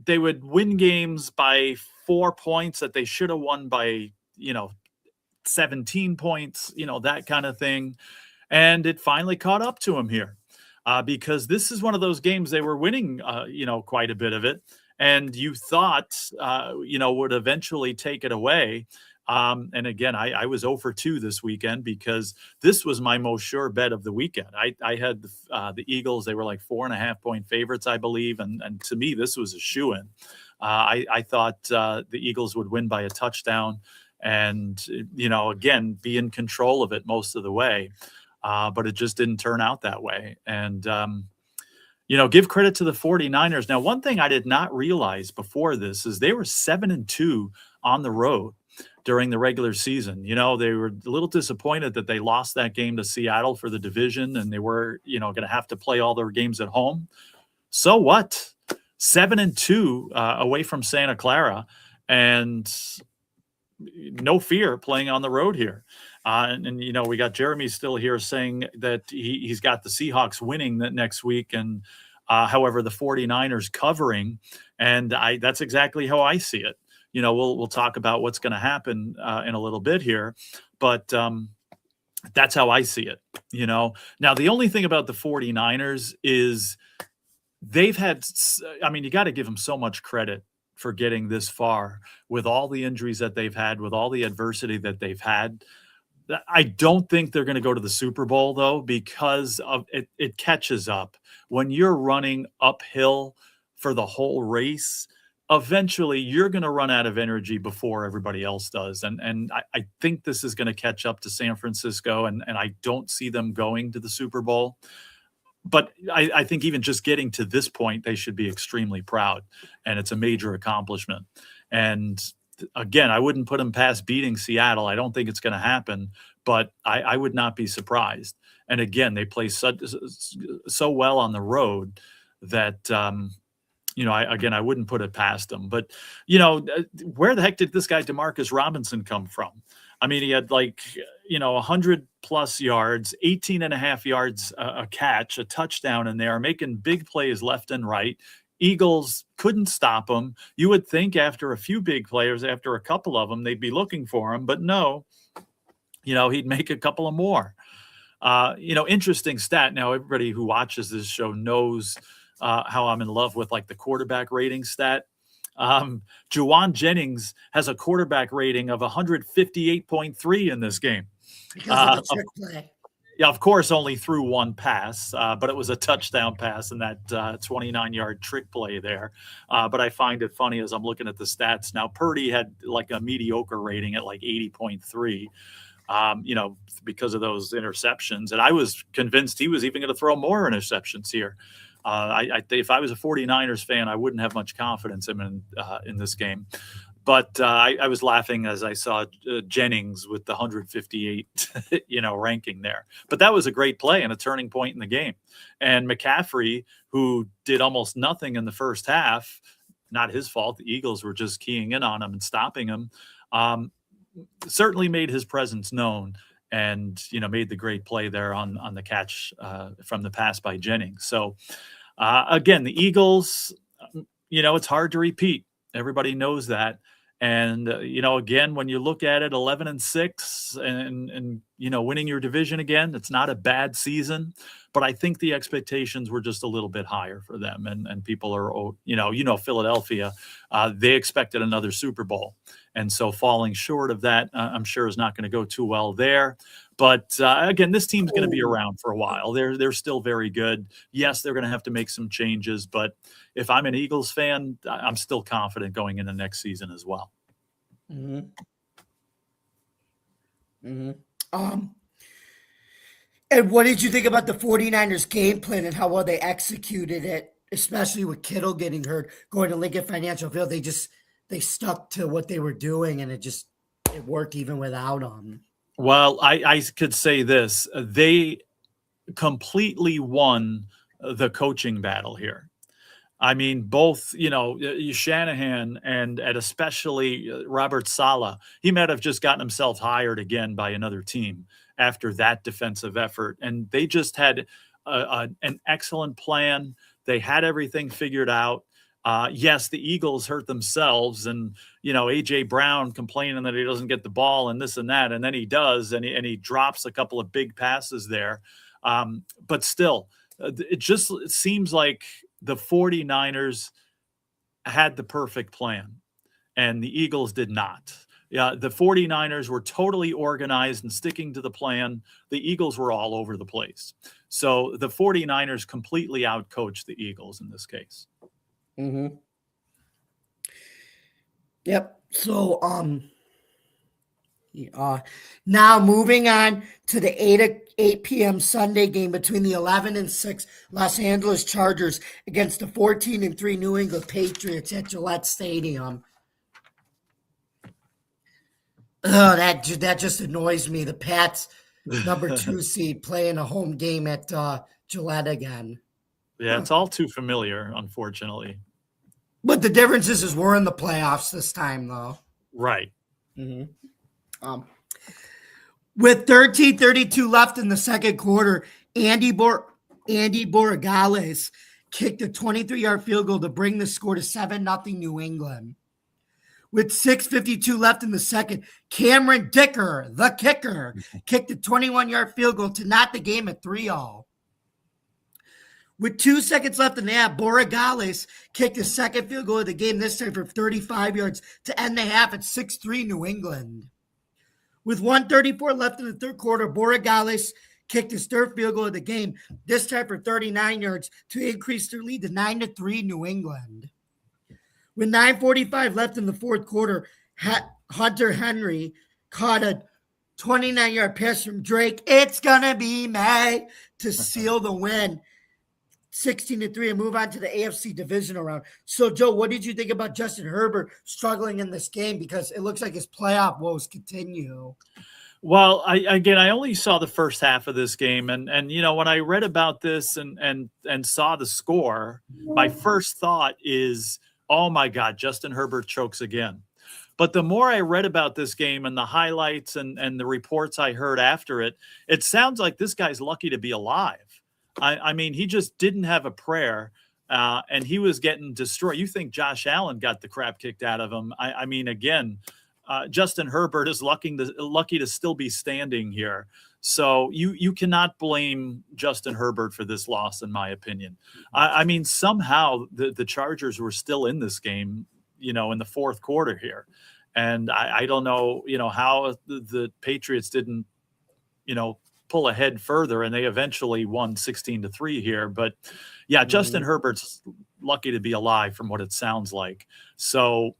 they would win games by 4 points that they should have won by, you know, 17 points, you know, that kind of thing. And it finally caught up to them here because this is one of those games they were winning, you know, quite a bit of it. And you thought, you know, would eventually take it away. And again, I was 0 for 2 this weekend because this was my most sure bet of the weekend. I had the Eagles. They were like 4.5-point favorites, I believe. And to me, this was a shoo-in. I thought the Eagles would win by a touchdown and, you know, again, be in control of it most of the way. But it just didn't turn out that way. And, you know, give credit to the 49ers. Now, one thing I did not realize before this is they were 7-2 on the road during the regular season. You know, they were a little disappointed that they lost that game to Seattle for the division and they were, you know, going to have to play all their games at home. So what? 7-2 away from Santa Clara and no fear playing on the road here. And, you know, we got Jeremy still here saying that he's got the Seahawks winning that next week. And however, the 49ers covering. And that's exactly how I see it. You know, we'll talk about what's going to happen in a little bit here. But that's how I see it. You know, now the only thing about the 49ers is they've had, I mean, you got to give them so much credit for getting this far with all the injuries that they've had, with all the adversity that they've had. I don't think they're going to go to the Super Bowl, though, because of it catches up. When you're running uphill for the whole race, eventually you're going to run out of energy before everybody else does. And I think this is going to catch up to San Francisco, and I don't see them going to the Super Bowl. But I think even just getting to this point, they should be extremely proud, and it's a major accomplishment. And again, I wouldn't put them past beating Seattle. I don't think it's going to happen, but I would not be surprised. And again, they play so well on the road that, you know, I wouldn't put it past them. But, you know, where the heck did this guy DeMarcus Robinson come from? I mean, he had like, you know, 100+ yards, 18.5 yards a catch, a touchdown in there, making big plays left and right. Eagles couldn't stop him. You would think after a few big players, after a couple of them, they'd be looking for him. But no, you know, he'd make a couple of more. You know, interesting stat. Now, everybody who watches this show knows how I'm in love with like the quarterback rating stat. Jawan Jennings has a quarterback rating of 158.3 in this game. Because of the trick play. Yeah, of course, only threw one pass, but it was a touchdown pass in that 29-yard trick play there. But I find it funny as I'm looking at the stats. Now, Purdy had like a mediocre rating at like 80.3, you know, because of those interceptions. And I was convinced he was even going to throw more interceptions here. If I was a 49ers fan, I wouldn't have much confidence in this game. But I was laughing as I saw Jennings with the 158, ranking there. But that was a great play and a turning point in the game. And McCaffrey, who did almost nothing in the first half, not his fault. The Eagles were just keying in on him and stopping him. Certainly made his presence known and, made the great play there on the catch from the pass by Jennings. So, again, the Eagles, it's hard to repeat. Everybody knows that. And, again, when you look at it, 11-6 and winning your division again, it's not a bad season. But I think the expectations were just a little bit higher for them. And people are, Philadelphia, they expected another Super Bowl. And so falling short of that, I'm sure is not going to go too well there. But again, this team's going to be around for a while. They're still very good. Yes, they're going to have to make some changes. But if I'm an Eagles fan, I'm still confident going into next season as well. Mm-hmm. Mm-hmm. And what did you think about the 49ers game plan and how well they executed it, especially with Kittle getting hurt, going to Lincoln Financial Field? They stuck to what they were doing, and it worked even without them. Well, I could say this. They completely won the coaching battle here. I mean, both, Shanahan and especially Robert Saleh, he might have just gotten himself hired again by another team after that defensive effort. And they just had an excellent plan. They had everything figured out. Yes, the Eagles hurt themselves and, A.J. Brown complaining that he doesn't get the ball and this and that. And then he does, and he drops a couple of big passes there. But still, it seems like the 49ers had the perfect plan and the Eagles did not. Yeah, the 49ers were totally organized and sticking to the plan. The Eagles were all over the place. So the 49ers completely outcoached the Eagles in this case. Mm-hmm. Yep. So, now moving on to the 8 p.m. Sunday game between the 11-6 Los Angeles Chargers against the 14-3 New England Patriots at Gillette Stadium. Oh, that just annoys me. The Pats, number 2 seed, playing a home game at Gillette again. Yeah, it's all too familiar, unfortunately. But the difference is we're in the playoffs this time, though. Right. Mm-hmm. With 13:32 left in the second quarter, Andy Borregales kicked a 23-yard field goal to bring the score to 7-0 New England. With 6:52 left in the second, Cameron Dicker, the kicker, kicked a 21-yard field goal to knot the game at 3-0. With 2 seconds left in the half, Borregales kicked his second field goal of the game, this time for 35 yards to end the half at 6-3 New England. With 1:34 left in the third quarter, Borregales kicked his third field goal of the game, this time for 39 yards to increase their lead to 9-3 New England. With 9:45 left in the fourth quarter, Hunter Henry caught a 29-yard pass from Drake. It's gonna be May to seal the win, 16-3, and move on to the AFC divisional round. So, Joe, what did you think about Justin Herbert struggling in this game? Because it looks like his playoff woes continue. Well, I only saw the first half of this game, and when I read about this and saw the score, my first thought is, oh my God, Justin Herbert chokes again. But the more I read about this game and the highlights and the reports I heard after it, it sounds like this guy's lucky to be alive. I mean, he just didn't have a prayer, and he was getting destroyed. You think Josh Allen got the crap kicked out of him. I mean, again, Justin Herbert is lucky to still be standing here. So you cannot blame Justin Herbert for this loss, in my opinion. I mean, somehow the Chargers were still in this game, in the fourth quarter here. And I don't know, how the Patriots didn't, pull ahead further, and they eventually won 16-3 here. But yeah, Justin Herbert's lucky to be alive from what it sounds like. So,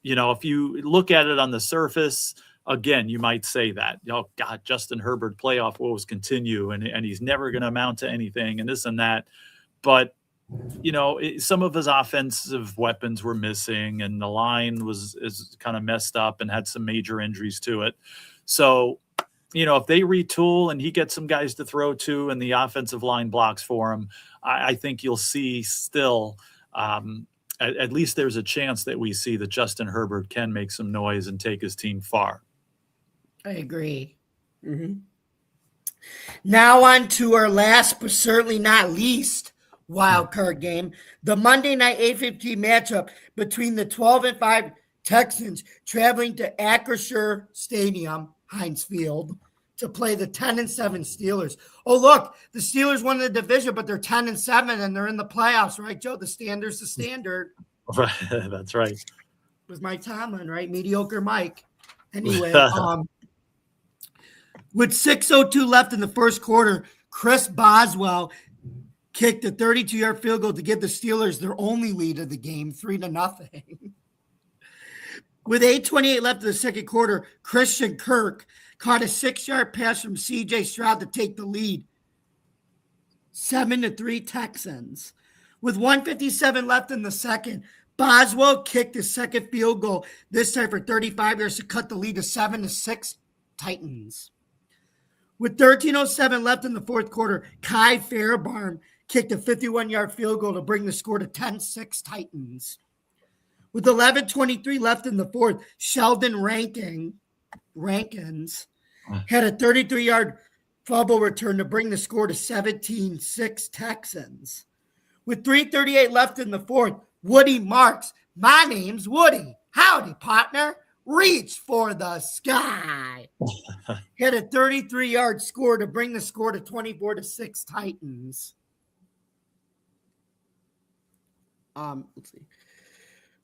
if you look at it on the surface, again, you might say that, oh God, Justin Herbert playoff woes continue, and he's never going to amount to anything and this and that. But some of his offensive weapons were missing, and the line is kind of messed up and had some major injuries to it. So, if they retool and he gets some guys to throw to and the offensive line blocks for him, I think you'll see still at least there's a chance that we see that Justin Herbert can make some noise and take his team far. I agree. Mm-hmm. Now on to our last, but certainly not least, wild card game, the Monday night 8:15 matchup between the 12-5 Texans traveling to Acrisure Stadium, Heinz Field, to play the 10-7 Steelers. Oh, look, the Steelers won the division, but they're 10-7 and they're in the playoffs, right, Joe? The standard's the standard. That's right. With Mike Tomlin, right? Mediocre Mike. Anyway, with 6:02 left in the first quarter, Chris Boswell kicked a 32-yard field goal to give the Steelers their only lead of the game, 3-0. With 8:28 left in the second quarter, Christian Kirk caught a 6-yard pass from C.J. Stroud to take the lead, 7-3 Texans. With 1:57 left in the second, Boswell kicked his second field goal, this time for 35 yards to cut the lead to 7-6 Titans. With 13:07 left in the fourth quarter, Kai Fairbairn kicked a 51-yard field goal to bring the score to 10-6 Titans. With 11:23 left in the fourth, Sheldon Rankins had a 33-yard fumble return to bring the score to 17-6 Texans. With 3:38 left in the fourth, Woody Marks, my name's Woody. Howdy, partner. Reach for the sky. Hit a 33-yard score to bring the score to 24-6 Titans. Let's see.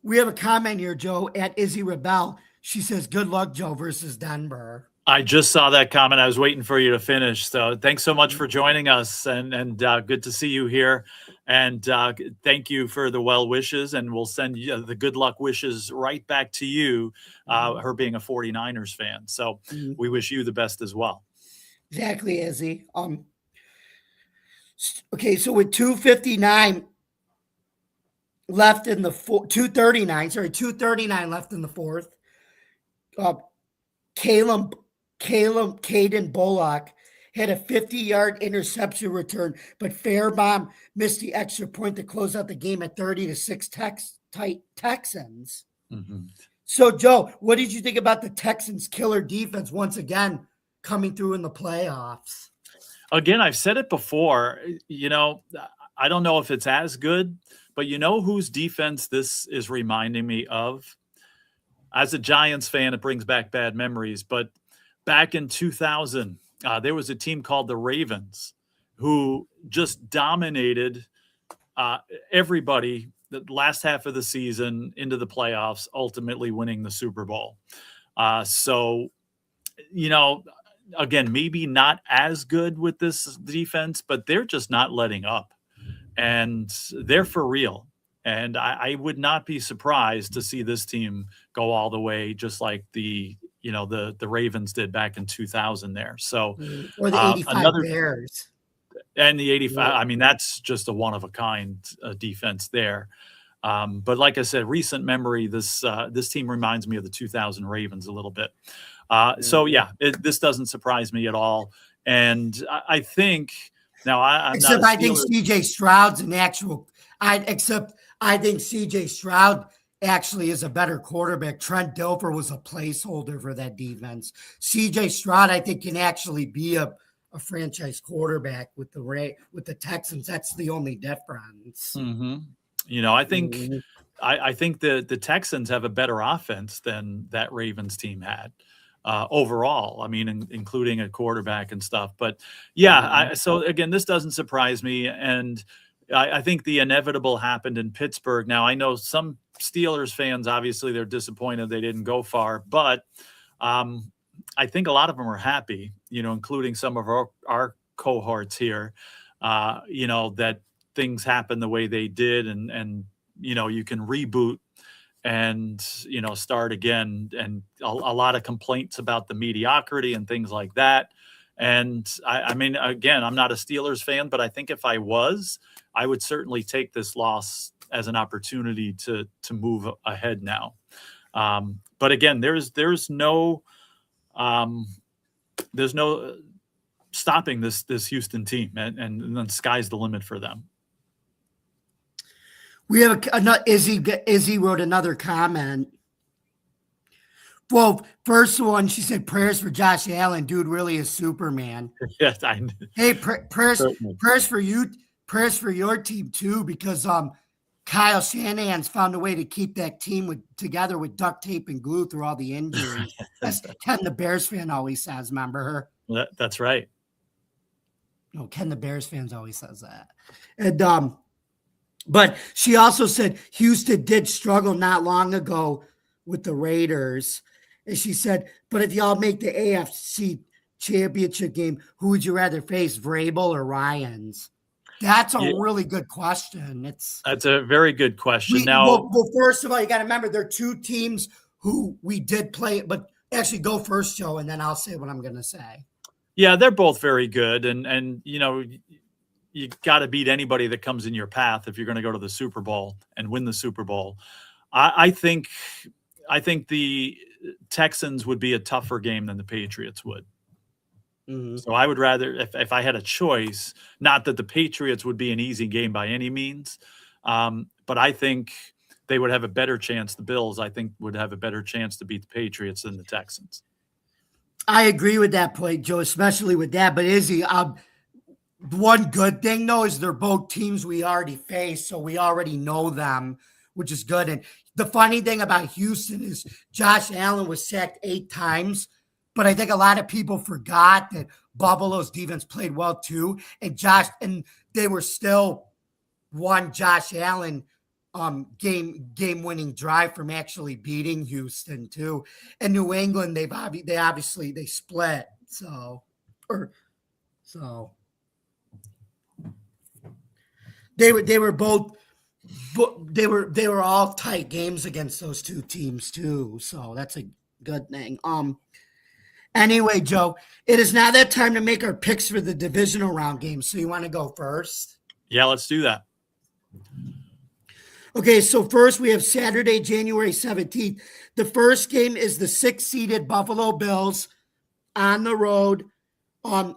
We have a comment here, Joe, at Izzy Rebel. She says, good luck, Joe, versus Denver. I just saw that comment. I was waiting for you to finish. So thanks so much for joining us, and good to see you here. And thank you for the well wishes, and we'll send you the good luck wishes right back to you, her being a 49ers fan. So we wish you the best as well. Exactly, Izzy. Okay, so with 2:59 left in the 2:39 left in the fourth, Caden Bullock had a 50-yard interception return, but Fairbairn missed the extra point to close out the game at 30-6 Texans. Mm-hmm. So, Joe, what did you think about the Texans' killer defense once again coming through in the playoffs? Again, I've said it before, I don't know if it's as good, but whose defense this is reminding me of? As a Giants fan, it brings back bad memories, but back in 2000, there was a team called the Ravens who just dominated everybody the last half of the season into the playoffs, ultimately winning the Super Bowl. Again, maybe not as good with this defense, but they're just not letting up. And they're for real. And I would not be surprised to see this team go all the way, just like the Ravens did back in 2000 there. So, or the 85 Bears. And the 85, I mean, that's just a one-of-a-kind defense there. But like I said, recent memory, this team reminds me of the 2000 Ravens a little bit. So, yeah, this doesn't surprise me at all. And I think now I'm except not I think C.J. Stroud's an actual – I think C.J. Stroud actually is a better quarterback. Trent Dilfer was a placeholder for that defense. C.J. Stroud, I think, can actually be a franchise quarterback with the Texans. That's the only difference. Mm-hmm. I think I think the Texans have a better offense than that Ravens team had overall. I mean, including a quarterback and stuff. But yeah, so again, this doesn't surprise me, and I think the inevitable happened in Pittsburgh. Now, I know some Steelers fans, obviously, they're disappointed they didn't go far, but I think a lot of them are happy, including some of our cohorts here, that things happen the way they did, and you can reboot and, start again. And a lot of complaints about the mediocrity and things like that. And I mean, again, I'm not a Steelers fan, but I think if I was, I would certainly take this loss as an opportunity to move ahead now. But again, there's no stopping this Houston team, and then sky's the limit for them. We have Izzy wrote another comment. Well, first one, she said, prayers for Josh Allen. Dude really is Superman. Yes, hey, prayers for you, prayers for your team too, because Kyle Shanahan's found a way to keep that team together with duct tape and glue through all the injuries. As Ken the Bears fan always says, remember her? That's right. No, Ken the Bears fans always says that. And but she also said Houston did struggle not long ago with the Raiders. And she said, but if y'all make the AFC championship game, who would you rather face, Vrabel or Ryans? That's a really good question. That's a very good question. Well, first of all, you got to remember there are two teams who we did play, but actually go first, Joe, and then I'll say what I'm going to say. Yeah, they're both very good. And you know, you got to beat anybody that comes in your path if you're going to go to the Super Bowl and win the Super Bowl. I think the Texans would be a tougher game than the Patriots would. Mm-hmm. So I would rather, if I had a choice, not that the Patriots would be an easy game by any means, but I think they would have a better chance. The Bills, I think, would have a better chance to beat the Patriots than the Texans. I agree with that point, Joe, especially with that. But Izzy, one good thing, though, is they're both teams we already faced, so we already know them, which is good. And the funny thing about Houston is Josh Allen was sacked 8 times, but I think a lot of people forgot that Buffalo's defense played well too, and they were still one Josh Allen game-winning drive from actually beating Houston too. And New England, they obviously split, so they were both. But they were all tight games against those two teams too, so that's a good thing. Anyway, Joe, it is now that time to make our picks for the divisional round games. So you want to go first? Yeah, let's do that. Okay, so first we have Saturday, January 17th. The first game is the 6th-seeded Buffalo Bills on the road,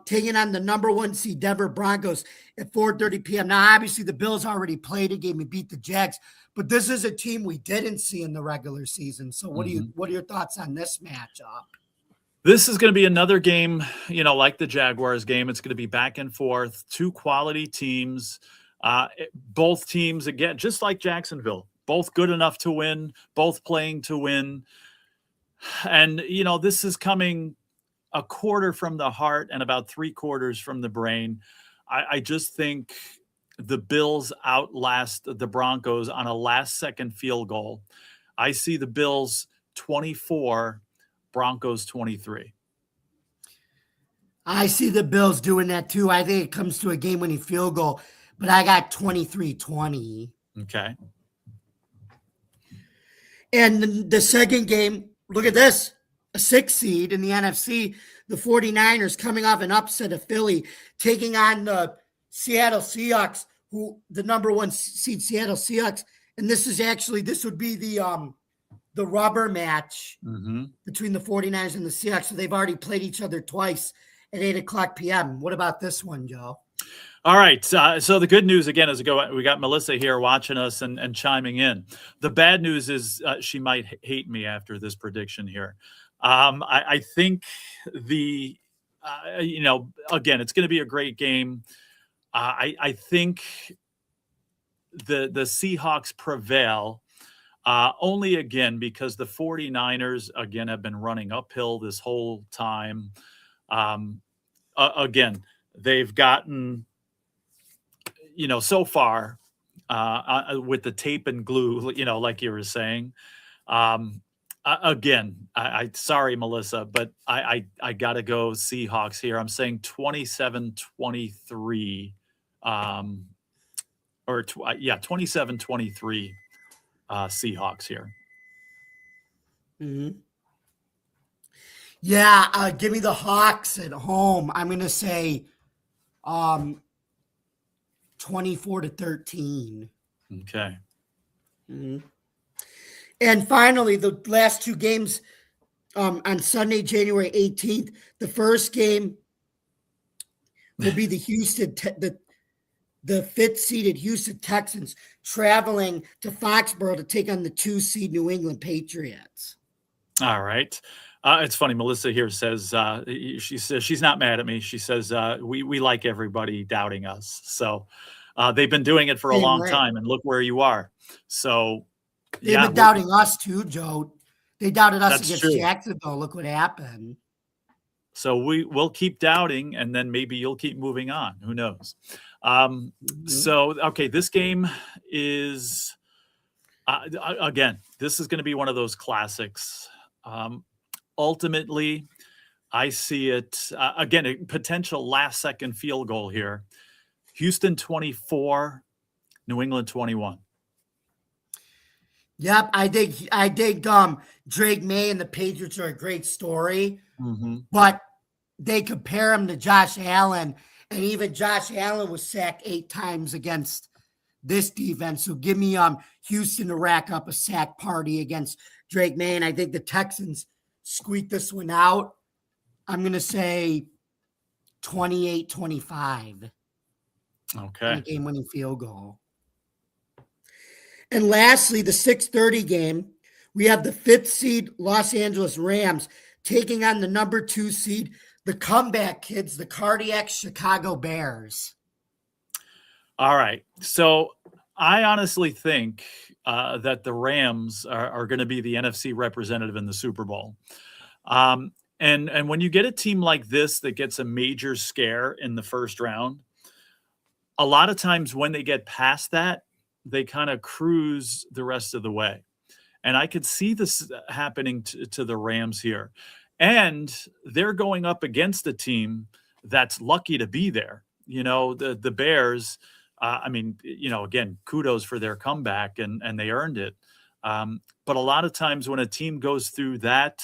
taking on the number 1 seed Denver Broncos at 4:30 p.m. Now, obviously, the Bills already played a game and beat the Jags, but this is a team we didn't see in the regular season. So what are your thoughts on this matchup? This is going to be another game, you know, like the Jaguars game. It's going to be back and forth, 2 quality teams. Both teams, again, just like Jacksonville, both good enough to win, both playing to win. And, you know, this is coming a quarter from the heart and about 3/4 from the brain. I just think the Bills outlast the Broncos on a last-second field goal. I see the Bills 24, Broncos 23. I see the Bills doing that too. I think it comes to a game-winning field goal, but I got 23-20. Okay. And the second game, look at this. A 6th seed in the NFC, the 49ers coming off an upset of Philly, taking on the Seattle Seahawks, who the number 1 seed Seattle Seahawks. And this would be the rubber match between the 49ers and the Seahawks. So they've already played each other twice at 8:00 p.m. What about this one, Joe? All right. So the good news, again, is we got Melissa here watching us and chiming in. The bad news is she might hate me after this prediction here. I think again, it's going to be a great game. I think the Seahawks prevail only again because the 49ers, again, have been running uphill this whole time. Again, they've gotten, so far with the tape and glue, like you were saying. Again, sorry, Melissa, but I got to go Seahawks here. I'm saying 27-23, 27-23 Seahawks here. Mm-hmm. Yeah, give me the Hawks at home. I'm going to say 24-13. Okay. Mhm. And finally, the last two games on Sunday, January 18th. The first game will be the the fifth-seeded Houston Texans traveling to Foxborough to take on the 2-seed New England Patriots. All right. It's funny. Melissa here says she says she's not mad at me. She says we like everybody doubting us. So they've been doing it for a Same long way. time, and look where you are. So They've yeah, been doubting us too, Joe. They doubted us That's against true. Jacksonville. Look what happened. so we'll keep doubting, and then maybe you'll keep moving on. Who knows? So okay, this game is again. This is going to be one of those classics. Ultimately, I see it again, a potential last second field goal here. Houston 24, New England 21. Yep, I think Drake May and the Patriots are a great story, but they compare him to Josh Allen, and even Josh Allen was sacked 8 times against this defense. So give me Houston to rack up a sack party against Drake May, and I think the Texans squeak this one out. I'm going to say 28-25. Okay. Game-winning field goal. And lastly, the 6:30 game, we have the 5th seed Los Angeles Rams taking on the number 2 seed, the comeback kids, the cardiac Chicago Bears. All right. So I honestly think that the Rams are going to be the NFC representative in the Super Bowl. And when you get a team like this that gets a major scare in the first round, a lot of times when they get past that, they kind of cruise the rest of the way. And I could see this happening to the Rams here. And they're going up against a team that's lucky to be there. You know, the Bears, I mean, you know, again, kudos for their comeback and they earned it. But a lot of times when a team goes through that,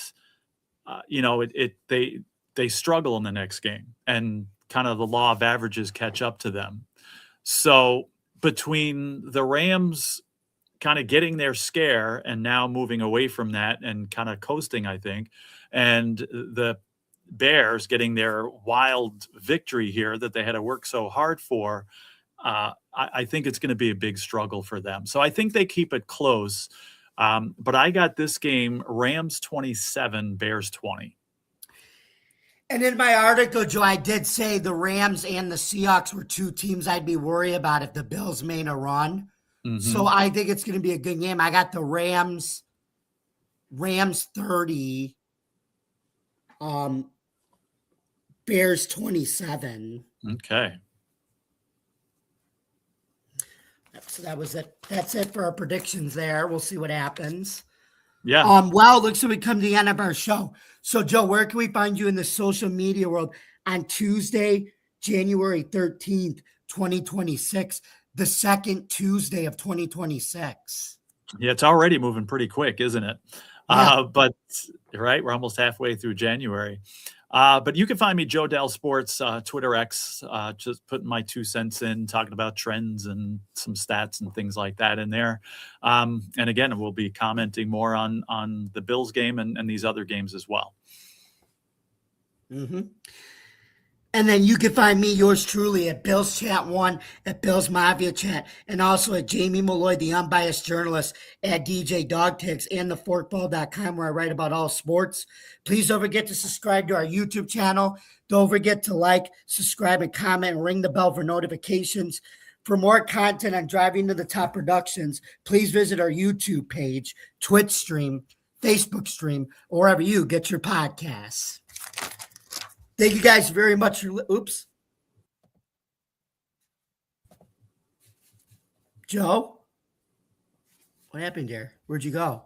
you know, they struggle in the next game and kind of the law of averages catch up to them. So between the Rams kind of getting their scare and now moving away from that and kind of coasting, I think, and the Bears getting their wild victory here that they had to work so hard for, I think it's going to be a big struggle for them. So I think they keep it close. But I got this game, Rams 27, Bears 20. And in my article, Joe, I did say the Rams and the Seahawks were 2 teams I'd be worried about if the Bills made a run. So I think it's going to be a good game. I got the Rams 30, Bears 27. Okay. So that was it. That's it for our predictions there. We'll see what happens. Yeah. Well, looks like we come to the end of our show. So, Joe, where can we find you in the social media world on Tuesday, January 13th, 2026, the second Tuesday of 2026? Yeah, it's already moving pretty quick, isn't it? Yeah. But right, we're almost halfway through January. But you can find me, Joe Dell Sports, Twitter X, just putting my 2 cents in, talking about trends and some stats and things like that in there. And again, we'll be commenting more on the Bills game and these other games as well. And then you can find me, yours truly, at Bills Chat 1, at Bills Mafia Chat, and also at Jamie Malloy, the unbiased journalist, at DJ Dogtigs and theforkball.com, where I write about all sports. Please don't forget to subscribe to our YouTube channel. Don't forget to like, subscribe, and comment, and ring the bell for notifications. For more content on Driving to the Top Productions, please visit our YouTube page, Twitch stream, Facebook stream, or wherever you get your podcasts. Thank you guys very much for oops. Joe? What happened there? Where'd you go?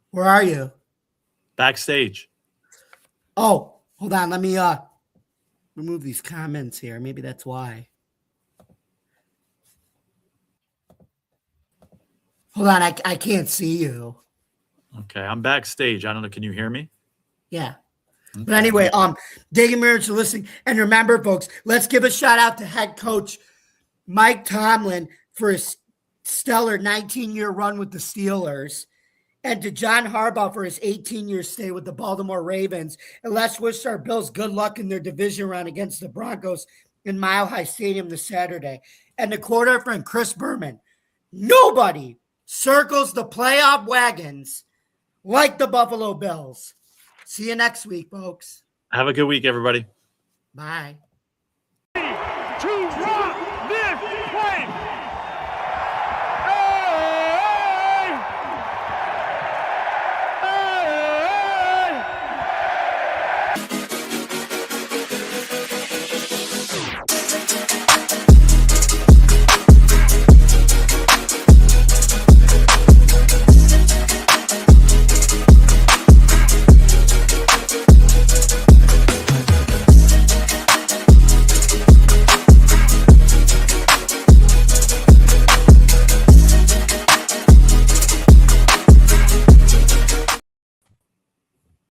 Where are you? Backstage. Oh, hold on. Let me remove these comments here. Maybe that's why. Hold on. I can't see you. Okay, I'm backstage. I don't know. Can you hear me? Yeah. But anyway, thank you very much for listening. And remember, folks, let's give a shout out to head coach Mike Tomlin for his stellar 19-year run with the Steelers, and to John Harbaugh for his 18-year stay with the Baltimore Ravens. And let's wish our Bills good luck in their division round against the Broncos in Mile High Stadium this Saturday. And to quote our friend Chris Berman, nobody circles the playoff wagons like the Buffalo Bills. See you next week, folks. Have a good week, everybody. Bye. To